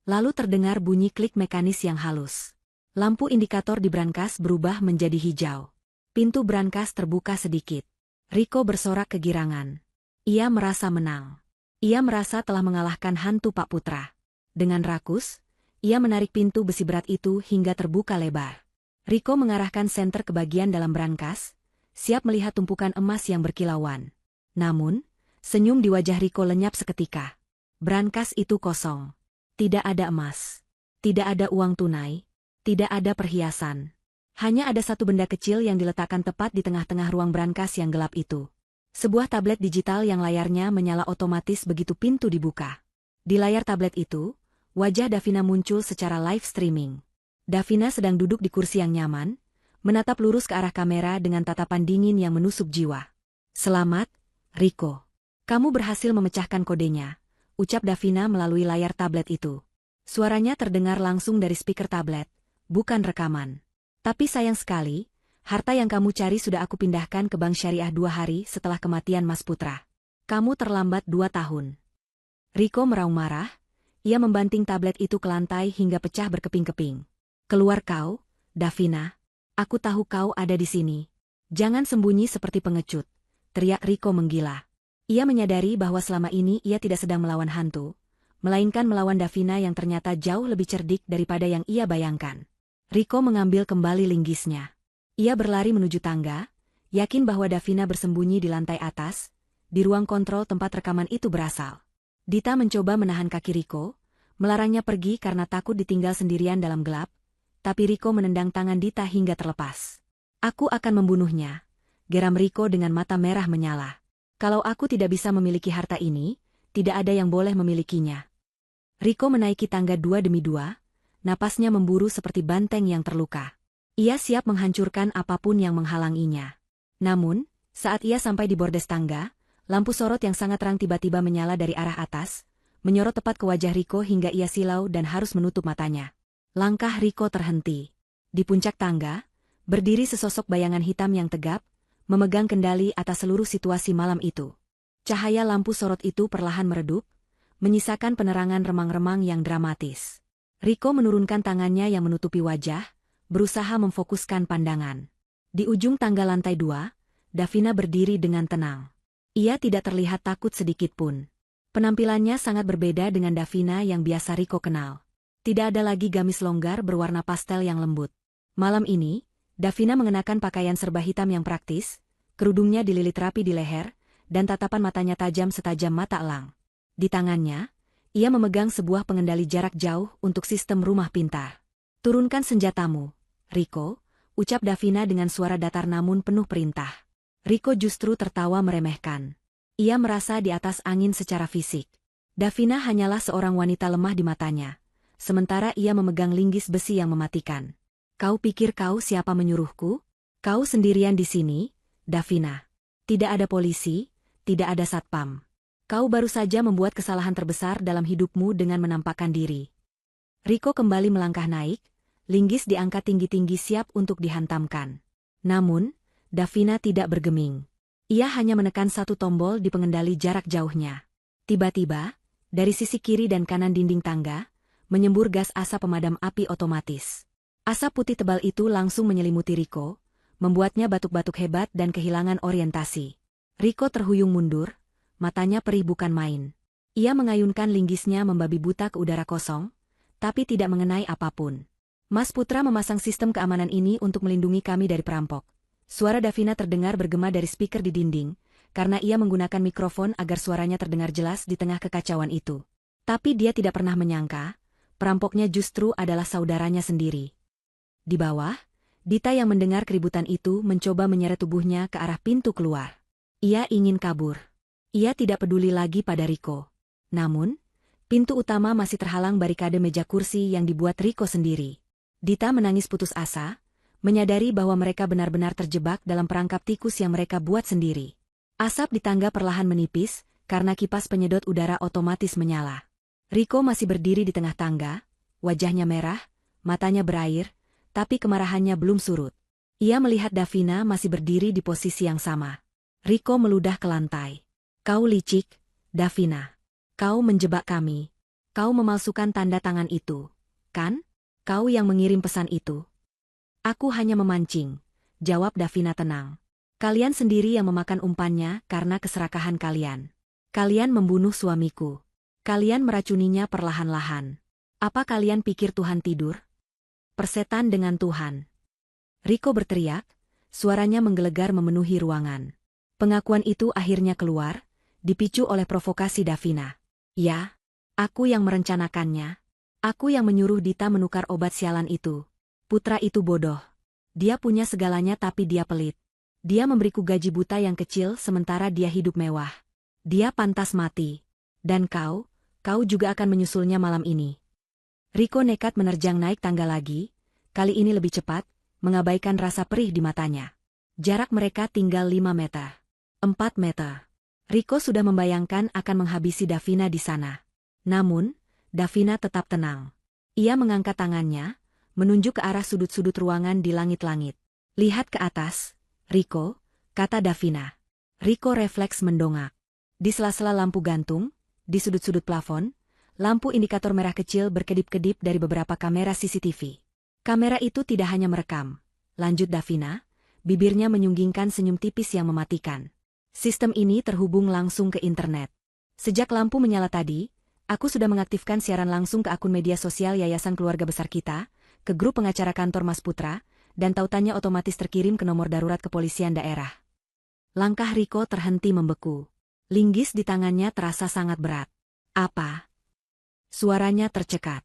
Lalu terdengar bunyi klik mekanis yang halus. Lampu indikator di brankas berubah menjadi hijau. Pintu brankas terbuka sedikit. Riko bersorak kegirangan. Ia merasa menang. Ia merasa telah mengalahkan hantu Pak Putra. Dengan rakus, ia menarik pintu besi berat itu hingga terbuka lebar. Riko mengarahkan senter ke bagian dalam brankas, siap melihat tumpukan emas yang berkilauan. Namun, senyum di wajah Riko lenyap seketika. Brankas itu kosong. Tidak ada emas. Tidak ada uang tunai. Tidak ada perhiasan. Hanya ada satu benda kecil yang diletakkan tepat di tengah-tengah ruang brankas yang gelap itu. Sebuah tablet digital yang layarnya menyala otomatis begitu pintu dibuka. Di layar tablet itu, wajah Davina muncul secara live streaming. Davina sedang duduk di kursi yang nyaman, menatap lurus ke arah kamera dengan tatapan dingin yang menusuk jiwa. "Selamat, Riko. Kamu berhasil memecahkan kodenya," ucap Davina melalui layar tablet itu. Suaranya terdengar langsung dari speaker tablet, bukan rekaman. "Tapi sayang sekali, harta yang kamu cari sudah aku pindahkan ke Bank Syariah 2 hari setelah kematian Mas Putra. Kamu terlambat 2 tahun. Riko meraung marah. Ia membanting tablet itu ke lantai hingga pecah berkeping-keping. "Keluar kau, Davina," Aku tahu kau ada di sini. Jangan sembunyi seperti pengecut, teriak Riko menggila. Ia menyadari bahwa selama ini ia tidak sedang melawan hantu, melainkan melawan Davina yang ternyata jauh lebih cerdik daripada yang ia bayangkan. Riko mengambil kembali linggisnya. Ia berlari menuju tangga, yakin bahwa Davina bersembunyi di lantai atas, di ruang kontrol tempat rekaman itu berasal. Dita mencoba menahan kaki Riko, melarangnya pergi karena takut ditinggal sendirian dalam gelap, tapi Riko menendang tangan Dita hingga terlepas. Aku akan membunuhnya, geram Riko dengan mata merah menyala. Kalau aku tidak bisa memiliki harta ini, tidak ada yang boleh memilikinya. Riko menaiki tangga 2 demi 2, napasnya memburu seperti banteng yang terluka. Ia siap menghancurkan apapun yang menghalanginya. Namun, saat ia sampai di bordes tangga, lampu sorot yang sangat terang tiba-tiba menyala dari arah atas, menyorot tepat ke wajah Riko hingga ia silau dan harus menutup matanya. Langkah Riko terhenti. Di puncak tangga, berdiri sesosok bayangan hitam yang tegap, memegang kendali atas seluruh situasi malam itu. Cahaya lampu sorot itu perlahan meredup, menyisakan penerangan remang-remang yang dramatis. Riko menurunkan tangannya yang menutupi wajah, berusaha memfokuskan pandangan. Di ujung tangga lantai 2, Davina berdiri dengan tenang. Ia tidak terlihat takut sedikit pun. Penampilannya sangat berbeda dengan Davina yang biasa Riko kenal. Tidak ada lagi gamis longgar berwarna pastel yang lembut. Malam ini, Davina mengenakan pakaian serba hitam yang praktis, kerudungnya dililit rapi di leher, dan tatapan matanya tajam setajam mata elang. Di tangannya, ia memegang sebuah pengendali jarak jauh untuk sistem rumah pintar. "Turunkan senjatamu, Riko," ucap Davina dengan suara datar namun penuh perintah. Riko justru tertawa meremehkan. Ia merasa di atas angin secara fisik. Davina hanyalah seorang wanita lemah di matanya, sementara ia memegang linggis besi yang mematikan. "Kau pikir kau siapa menyuruhku? Kau sendirian di sini, Davina. Tidak ada polisi, tidak ada satpam. Kau baru saja membuat kesalahan terbesar dalam hidupmu dengan menampakkan diri." Riko kembali melangkah naik, linggis diangkat tinggi-tinggi siap untuk dihantamkan. Namun, Davina tidak bergeming. Ia hanya menekan satu tombol di pengendali jarak jauhnya. Tiba-tiba, dari sisi kiri dan kanan dinding tangga, menyembur gas asap pemadam api otomatis. Asap putih tebal itu langsung menyelimuti Riko, membuatnya batuk-batuk hebat dan kehilangan orientasi. Riko terhuyung mundur, matanya perih bukan main. Ia mengayunkan linggisnya membabi buta ke udara kosong, tapi tidak mengenai apapun. "Mas Putra memasang sistem keamanan ini untuk melindungi kami dari perampok." Suara Davina terdengar bergema dari speaker di dinding, karena ia menggunakan mikrofon agar suaranya terdengar jelas di tengah kekacauan itu. Tapi dia tidak pernah menyangka, perampoknya justru adalah saudaranya sendiri. Di bawah, Dita yang mendengar keributan itu mencoba menyeret tubuhnya ke arah pintu keluar. Ia ingin kabur. Ia tidak peduli lagi pada Riko. Namun, pintu utama masih terhalang barikade meja kursi yang dibuat Riko sendiri. Dita menangis putus asa, menyadari bahwa mereka benar-benar terjebak dalam perangkap tikus yang mereka buat sendiri. Asap di tangga perlahan menipis, karena kipas penyedot udara otomatis menyala. Riko masih berdiri di tengah tangga, wajahnya merah, matanya berair, tapi kemarahannya belum surut. Ia melihat Davina masih berdiri di posisi yang sama. Riko meludah ke lantai. "Kau licik, Davina. Kau menjebak kami. Kau memalsukan tanda tangan itu, kan? Kau yang mengirim pesan itu." "Aku hanya memancing," jawab Davina tenang. "Kalian sendiri yang memakan umpannya karena keserakahan kalian. Kalian membunuh suamiku. Kalian meracuninya perlahan-lahan. Apa kalian pikir Tuhan tidur? Persetan dengan Tuhan." Riko berteriak, suaranya menggelegar memenuhi ruangan. Pengakuan itu akhirnya keluar, dipicu oleh provokasi Davina. "Ya, aku yang merencanakannya. Aku yang menyuruh Dita menukar obat sialan itu. Putra itu bodoh. Dia punya segalanya tapi dia pelit. Dia memberiku gaji buta yang kecil sementara dia hidup mewah. Dia pantas mati. Dan kau juga akan menyusulnya malam ini." Riko nekat menerjang naik tangga lagi, kali ini lebih cepat, mengabaikan rasa perih di matanya. Jarak mereka tinggal 5 meter. 4 meter. Riko sudah membayangkan akan menghabisi Davina di sana. Namun, Davina tetap tenang. Ia mengangkat tangannya, menunjuk ke arah sudut-sudut ruangan di langit-langit. "Lihat ke atas, Riko," kata Davina. Riko refleks mendongak. Di sela-sela lampu gantung, di sudut-sudut plafon, lampu indikator merah kecil berkedip-kedip dari beberapa kamera CCTV. Kamera itu tidak hanya merekam, lanjut Davina, bibirnya menyunggingkan senyum tipis yang mematikan. Sistem ini terhubung langsung ke internet. Sejak lampu menyala tadi, aku sudah mengaktifkan siaran langsung ke akun media sosial Yayasan Keluarga Besar kita, ke grup pengacara kantor Mas Putra, dan tautannya otomatis terkirim ke nomor darurat kepolisian daerah. Langkah Riko terhenti membeku. Linggis di tangannya terasa sangat berat. Apa? Suaranya tercekat.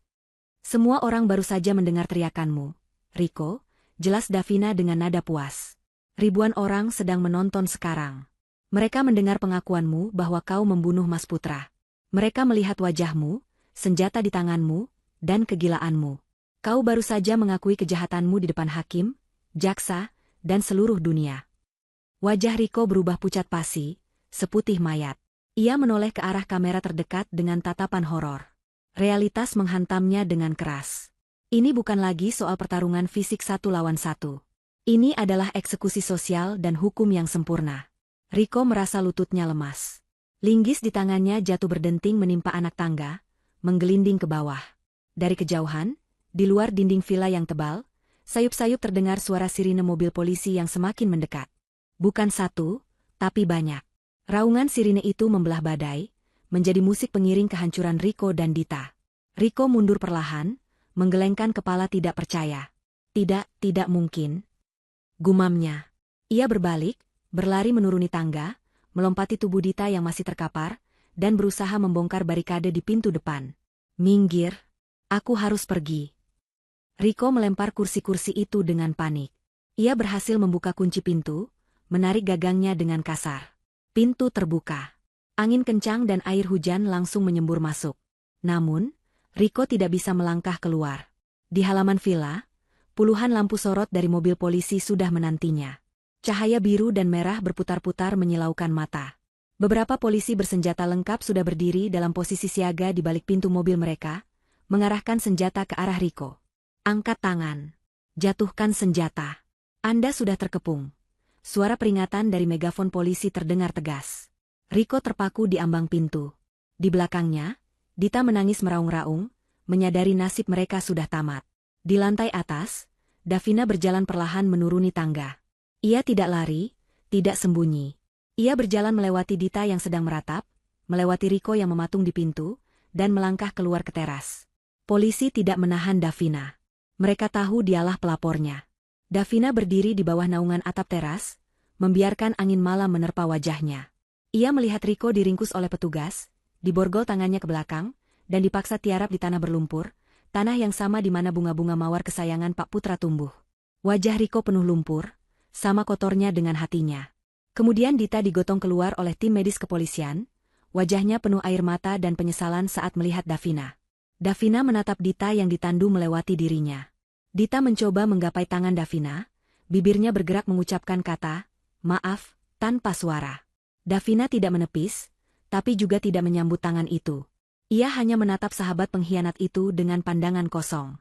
Semua orang baru saja mendengar teriakanmu. Riko, jelas Davina dengan nada puas. Ribuan orang sedang menonton sekarang. Mereka mendengar pengakuanmu bahwa kau membunuh Mas Putra. Mereka melihat wajahmu, senjata di tanganmu, dan kegilaanmu. Kau baru saja mengakui kejahatanmu di depan hakim, jaksa, dan seluruh dunia. Wajah Riko berubah pucat pasi, seputih mayat. Ia menoleh ke arah kamera terdekat dengan tatapan horor. Realitas menghantamnya dengan keras. Ini bukan lagi soal pertarungan fisik 1 lawan 1. Ini adalah eksekusi sosial dan hukum yang sempurna. Riko merasa lututnya lemas. Linggis di tangannya jatuh berdenting menimpa anak tangga, menggelinding ke bawah. Dari kejauhan, di luar dinding villa yang tebal, sayup-sayup terdengar suara sirine mobil polisi yang semakin mendekat. Bukan satu, tapi banyak. Raungan sirine itu membelah badai, menjadi musik pengiring kehancuran Riko dan Dita. Riko mundur perlahan, menggelengkan kepala tidak percaya. Tidak mungkin. Gumamnya. Ia berbalik, berlari menuruni tangga, melompati tubuh Dita yang masih terkapar, dan berusaha membongkar barikade di pintu depan. Minggir, aku harus pergi. Riko melempar kursi-kursi itu dengan panik. Ia berhasil membuka kunci pintu, menarik gagangnya dengan kasar. Pintu terbuka. Angin kencang dan air hujan langsung menyembur masuk. Namun, Riko tidak bisa melangkah keluar. Di halaman villa, puluhan lampu sorot dari mobil polisi sudah menantinya. Cahaya biru dan merah berputar-putar menyilaukan mata. Beberapa polisi bersenjata lengkap sudah berdiri dalam posisi siaga di balik pintu mobil mereka, mengarahkan senjata ke arah Riko. Angkat tangan. Jatuhkan senjata. Anda sudah terkepung. Suara peringatan dari megafon polisi terdengar tegas. Riko terpaku di ambang pintu. Di belakangnya, Dita menangis meraung-raung, menyadari nasib mereka sudah tamat. Di lantai atas, Davina berjalan perlahan menuruni tangga. Ia tidak lari, tidak sembunyi. Ia berjalan melewati Dita yang sedang meratap, melewati Riko yang mematung di pintu, dan melangkah keluar ke teras. Polisi tidak menahan Davina. Mereka tahu dialah pelapornya. Davina berdiri di bawah naungan atap teras, membiarkan angin malam menerpa wajahnya. Ia melihat Riko diringkus oleh petugas, diborgol tangannya ke belakang, dan dipaksa tiarap di tanah berlumpur, tanah yang sama di mana bunga-bunga mawar kesayangan Pak Putra tumbuh. Wajah Riko penuh lumpur, sama kotornya dengan hatinya. Kemudian Dita digotong keluar oleh tim medis kepolisian, wajahnya penuh air mata dan penyesalan saat melihat Davina. Davina menatap Dita yang ditandu melewati dirinya. Dita mencoba menggapai tangan Davina, bibirnya bergerak mengucapkan kata, "Maaf," tanpa suara. Davina tidak menepis, tapi juga tidak menyambut tangan itu. Ia hanya menatap sahabat pengkhianat itu dengan pandangan kosong.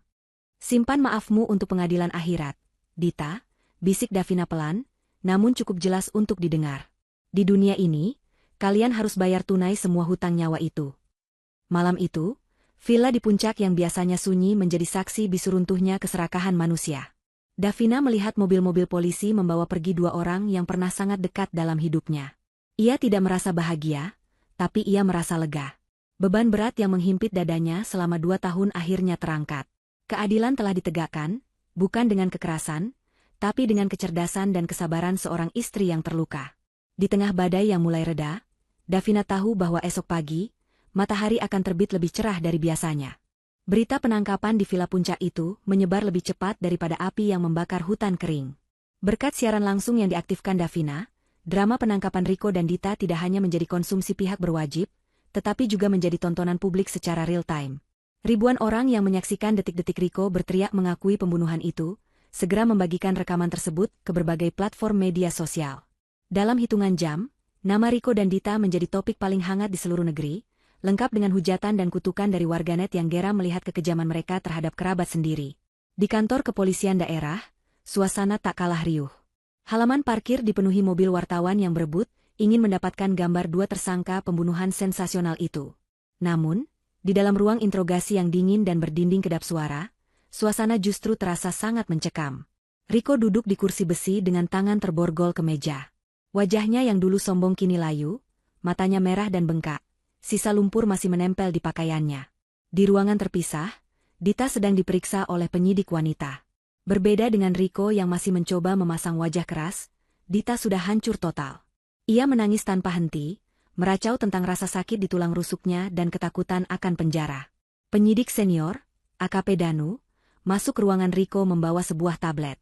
"Simpan maafmu untuk pengadilan akhirat, Dita," bisik Davina pelan, namun cukup jelas untuk didengar. "Di dunia ini, kalian harus bayar tunai semua hutang nyawa itu." Malam itu, villa di puncak yang biasanya sunyi menjadi saksi bisu runtuhnya keserakahan manusia. Davina melihat mobil-mobil polisi membawa pergi 2 orang yang pernah sangat dekat dalam hidupnya. Ia tidak merasa bahagia, tapi ia merasa lega. Beban berat yang menghimpit dadanya selama 2 tahun akhirnya terangkat. Keadilan telah ditegakkan, bukan dengan kekerasan, tapi dengan kecerdasan dan kesabaran seorang istri yang terluka. Di tengah badai yang mulai reda, Davina tahu bahwa esok pagi, matahari akan terbit lebih cerah dari biasanya. Berita penangkapan di villa puncak itu menyebar lebih cepat daripada api yang membakar hutan kering. Berkat siaran langsung yang diaktifkan Davina, drama penangkapan Riko dan Dita tidak hanya menjadi konsumsi pihak berwajib, tetapi juga menjadi tontonan publik secara real-time. Ribuan orang yang menyaksikan detik-detik Riko berteriak mengakui pembunuhan itu, segera membagikan rekaman tersebut ke berbagai platform media sosial. Dalam hitungan jam, nama Riko dan Dita menjadi topik paling hangat di seluruh negeri, lengkap dengan hujatan dan kutukan dari warganet yang geram melihat kekejaman mereka terhadap kerabat sendiri. Di kantor kepolisian daerah, suasana tak kalah riuh. Halaman parkir dipenuhi mobil wartawan yang berebut, ingin mendapatkan gambar 2 tersangka pembunuhan sensasional itu. Namun, di dalam ruang interogasi yang dingin dan berdinding kedap suara, suasana justru terasa sangat mencekam. Riko duduk di kursi besi dengan tangan terborgol ke meja. Wajahnya yang dulu sombong kini layu, matanya merah dan bengkak, sisa lumpur masih menempel di pakaiannya. Di ruangan terpisah, Dita sedang diperiksa oleh penyidik wanita. Berbeda dengan Riko yang masih mencoba memasang wajah keras, Dita sudah hancur total. Ia menangis tanpa henti, meracau tentang rasa sakit di tulang rusuknya dan ketakutan akan penjara. Penyidik senior, AKP Danu, masuk ruangan Riko membawa sebuah tablet.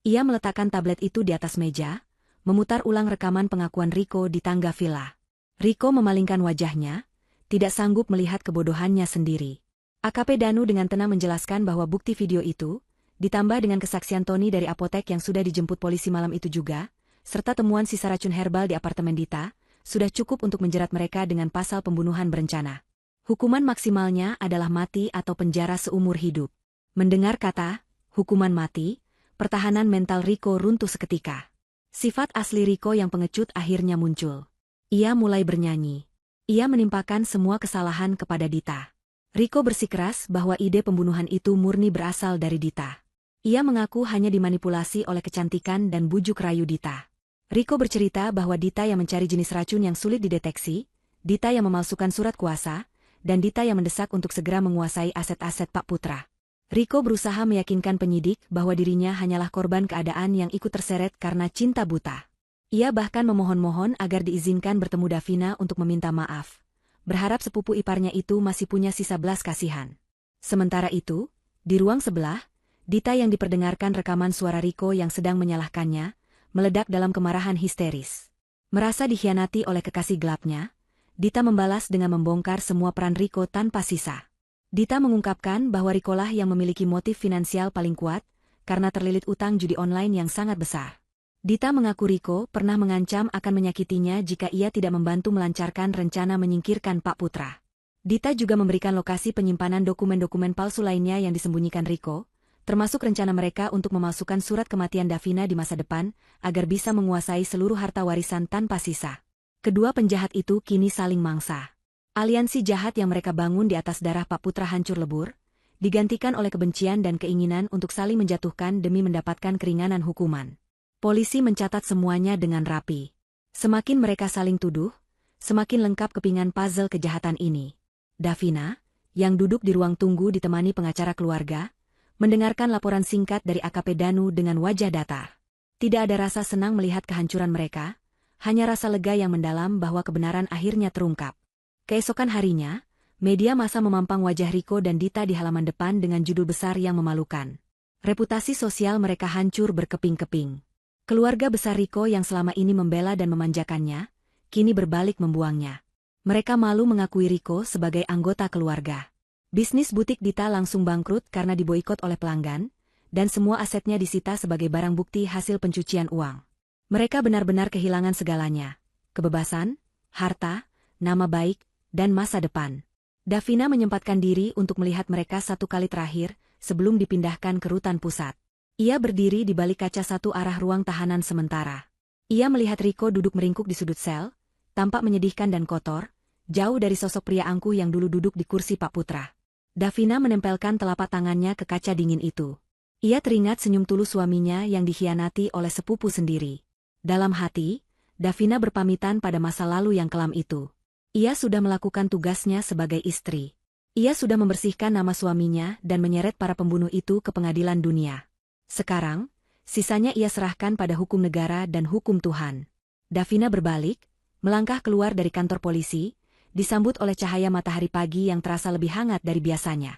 Ia meletakkan tablet itu di atas meja, memutar ulang rekaman pengakuan Riko di tangga villa. Riko memalingkan wajahnya, tidak sanggup melihat kebodohannya sendiri. AKP Danu dengan tenang menjelaskan bahwa bukti video itu, ditambah dengan kesaksian Tony dari apotek yang sudah dijemput polisi malam itu juga, serta temuan sisa racun herbal di apartemen Dita, sudah cukup untuk menjerat mereka dengan pasal pembunuhan berencana. Hukuman maksimalnya adalah mati atau penjara seumur hidup. Mendengar kata, hukuman mati, pertahanan mental Riko runtuh seketika. Sifat asli Riko yang pengecut akhirnya muncul. Ia mulai bernyanyi. Ia menimpakan semua kesalahan kepada Dita. Riko bersikeras bahwa ide pembunuhan itu murni berasal dari Dita. Ia mengaku hanya dimanipulasi oleh kecantikan dan bujuk rayu Dita. Riko bercerita bahwa Dita yang mencari jenis racun yang sulit dideteksi, Dita yang memalsukan surat kuasa, dan Dita yang mendesak untuk segera menguasai aset-aset Pak Putra. Riko berusaha meyakinkan penyidik bahwa dirinya hanyalah korban keadaan yang ikut terseret karena cinta buta. Ia bahkan memohon-mohon agar diizinkan bertemu Davina untuk meminta maaf, berharap sepupu iparnya itu masih punya sisa belas kasihan. Sementara itu, di ruang sebelah, Dita yang diperdengarkan rekaman suara Riko yang sedang menyalahkannya, meledak dalam kemarahan histeris. Merasa dikhianati oleh kekasih gelapnya, Dita membalas dengan membongkar semua peran Riko tanpa sisa. Dita mengungkapkan bahwa Rikolah yang memiliki motif finansial paling kuat, karena terlilit utang judi online yang sangat besar. Dita mengaku Riko pernah mengancam akan menyakitinya jika ia tidak membantu melancarkan rencana menyingkirkan Pak Putra. Dita juga memberikan lokasi penyimpanan dokumen-dokumen palsu lainnya yang disembunyikan Riko, termasuk rencana mereka untuk memalsukan surat kematian Davina di masa depan, agar bisa menguasai seluruh harta warisan tanpa sisa. Kedua penjahat itu kini saling mangsa. Aliansi jahat yang mereka bangun di atas darah Pak Putra hancur lebur, digantikan oleh kebencian dan keinginan untuk saling menjatuhkan demi mendapatkan keringanan hukuman. Polisi mencatat semuanya dengan rapi. Semakin mereka saling tuduh, semakin lengkap kepingan puzzle kejahatan ini. Davina, yang duduk di ruang tunggu ditemani pengacara keluarga, mendengarkan laporan singkat dari AKP Danu dengan wajah datar. Tidak ada rasa senang melihat kehancuran mereka, hanya rasa lega yang mendalam bahwa kebenaran akhirnya terungkap. Keesokan harinya, media massa memampang wajah Riko dan Dita di halaman depan dengan judul besar yang memalukan. Reputasi sosial mereka hancur berkeping-keping. Keluarga besar Riko yang selama ini membela dan memanjakannya, kini berbalik membuangnya. Mereka malu mengakui Riko sebagai anggota keluarga. Bisnis butik Dita langsung bangkrut karena diboikot oleh pelanggan, dan semua asetnya disita sebagai barang bukti hasil pencucian uang. Mereka benar-benar kehilangan segalanya. Kebebasan, harta, nama baik, dan masa depan. Davina menyempatkan diri untuk melihat mereka satu kali terakhir, sebelum dipindahkan ke rutan pusat. Ia berdiri di balik kaca satu arah ruang tahanan sementara. Ia melihat Riko duduk meringkuk di sudut sel, tampak menyedihkan dan kotor, jauh dari sosok pria angkuh yang dulu duduk di kursi Pak Putra. Davina menempelkan telapak tangannya ke kaca dingin itu. Ia teringat senyum tulus suaminya yang dikhianati oleh sepupu sendiri. Dalam hati, Davina berpamitan pada masa lalu yang kelam itu. Ia sudah melakukan tugasnya sebagai istri. Ia sudah membersihkan nama suaminya dan menyeret para pembunuh itu ke pengadilan dunia. Sekarang, sisanya ia serahkan pada hukum negara dan hukum Tuhan. Davina berbalik, melangkah keluar dari kantor polisi, disambut oleh cahaya matahari pagi yang terasa lebih hangat dari biasanya.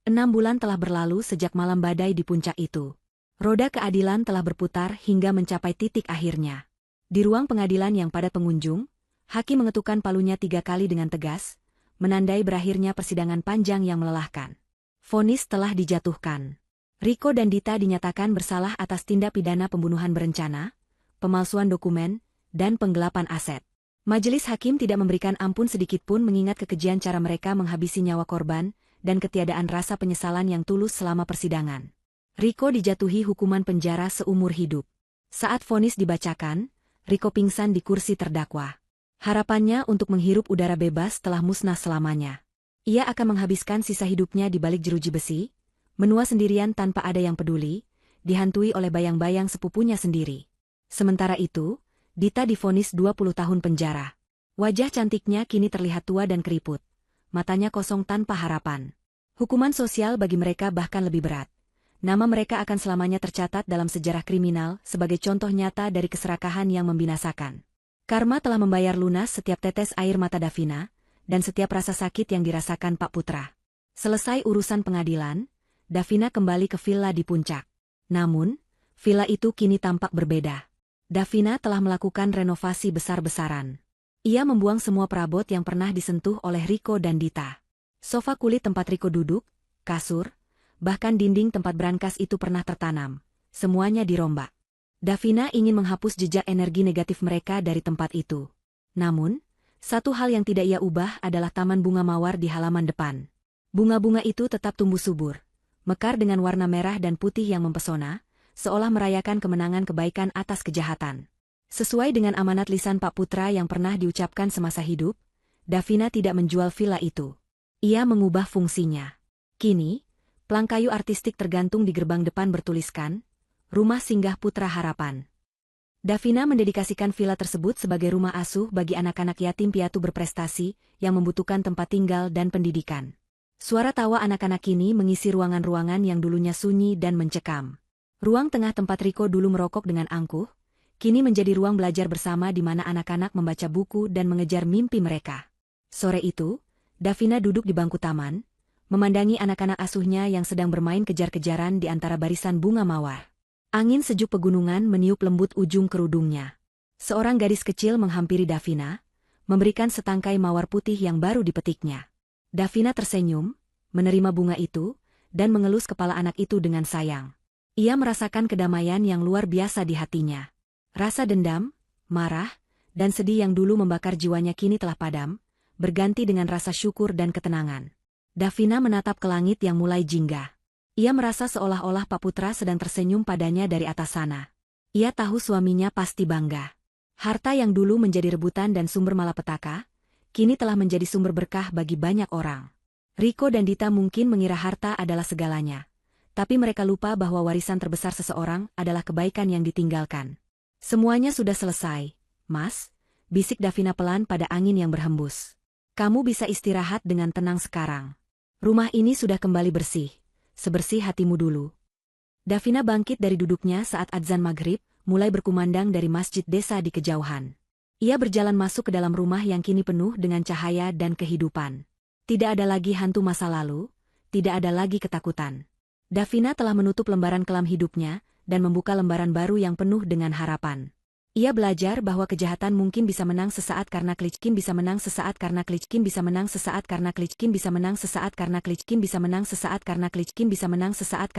6 bulan telah berlalu sejak malam badai di puncak itu. Roda keadilan telah berputar hingga mencapai titik akhirnya. Di ruang pengadilan yang padat pengunjung, hakim mengetukkan palunya 3 kali dengan tegas, menandai berakhirnya persidangan panjang yang melelahkan. Vonis telah dijatuhkan. Riko dan Dita dinyatakan bersalah atas tindak pidana pembunuhan berencana, pemalsuan dokumen, dan penggelapan aset. Majelis hakim tidak memberikan ampun sedikitpun mengingat kekejian cara mereka menghabisi nyawa korban, dan ketiadaan rasa penyesalan yang tulus selama persidangan. Riko dijatuhi hukuman penjara seumur hidup. Saat vonis dibacakan, Riko pingsan di kursi terdakwa. Harapannya untuk menghirup udara bebas telah musnah selamanya. Ia akan menghabiskan sisa hidupnya di balik jeruji besi, menua sendirian tanpa ada yang peduli, dihantui oleh bayang-bayang sepupunya sendiri. Sementara itu, Dita divonis 20 tahun penjara. Wajah cantiknya kini terlihat tua dan keriput. Matanya kosong tanpa harapan. Hukuman sosial bagi mereka bahkan lebih berat. Nama mereka akan selamanya tercatat dalam sejarah kriminal sebagai contoh nyata dari keserakahan yang membinasakan. Karma telah membayar lunas setiap tetes air mata Davina, dan setiap rasa sakit yang dirasakan Pak Putra. Selesai urusan pengadilan, Davina kembali ke villa di puncak. Namun, villa itu kini tampak berbeda. Davina telah melakukan renovasi besar-besaran. Ia membuang semua perabot yang pernah disentuh oleh Riko dan Dita. Sofa kulit tempat Riko duduk, kasur, bahkan dinding tempat brankas itu pernah tertanam. Semuanya dirombak. Davina ingin menghapus jejak energi negatif mereka dari tempat itu. Namun, satu hal yang tidak ia ubah adalah taman bunga mawar di halaman depan. Bunga-bunga itu tetap tumbuh subur, mekar dengan warna merah dan putih yang mempesona, seolah merayakan kemenangan kebaikan atas kejahatan. Sesuai dengan amanat lisan Pak Putra yang pernah diucapkan semasa hidup, Davina tidak menjual villa itu. Ia mengubah fungsinya. Kini, plang kayu artistik tergantung di gerbang depan bertuliskan, Rumah Singgah Putra Harapan. Davina mendedikasikan villa tersebut sebagai rumah asuh bagi anak-anak yatim piatu berprestasi yang membutuhkan tempat tinggal dan pendidikan. Suara tawa anak-anak ini mengisi ruangan-ruangan yang dulunya sunyi dan mencekam. Ruang tengah tempat Riko dulu merokok dengan angkuh, kini menjadi ruang belajar bersama di mana anak-anak membaca buku dan mengejar mimpi mereka. Sore itu, Davina duduk di bangku taman, memandangi anak-anak asuhnya yang sedang bermain kejar-kejaran di antara barisan bunga mawar. Angin sejuk pegunungan meniup lembut ujung kerudungnya. Seorang gadis kecil menghampiri Davina, memberikan setangkai mawar putih yang baru dipetiknya. Davina tersenyum, menerima bunga itu, dan mengelus kepala anak itu dengan sayang. Ia merasakan kedamaian yang luar biasa di hatinya. Rasa dendam, marah, dan sedih yang dulu membakar jiwanya kini telah padam, berganti dengan rasa syukur dan ketenangan. Davina menatap ke langit yang mulai jingga. Ia merasa seolah-olah Pak Putra sedang tersenyum padanya dari atas sana. Ia tahu suaminya pasti bangga. Harta yang dulu menjadi rebutan dan sumber malapetaka, kini telah menjadi sumber berkah bagi banyak orang. Riko dan Dita mungkin mengira harta adalah segalanya. Tapi mereka lupa bahwa warisan terbesar seseorang adalah kebaikan yang ditinggalkan. Semuanya sudah selesai, Mas, bisik Davina pelan pada angin yang berhembus. Kamu bisa istirahat dengan tenang sekarang. Rumah ini sudah kembali bersih, sebersih hatimu dulu. Davina bangkit dari duduknya saat adzan maghrib, mulai berkumandang dari masjid desa di kejauhan. Ia berjalan masuk ke dalam rumah yang kini penuh dengan cahaya dan kehidupan. Tidak ada lagi hantu masa lalu, tidak ada lagi ketakutan. Davina telah menutup lembaran kelam hidupnya dan membuka lembaran baru yang penuh dengan harapan. Ia belajar bahwa kejahatan mungkin bisa menang sesaat karena Klickin bisa menang sesaat karena Klickin bisa menang sesaat karena Klickin bisa menang sesaat karena Klickin bisa menang sesaat karena Klickin bisa menang sesaat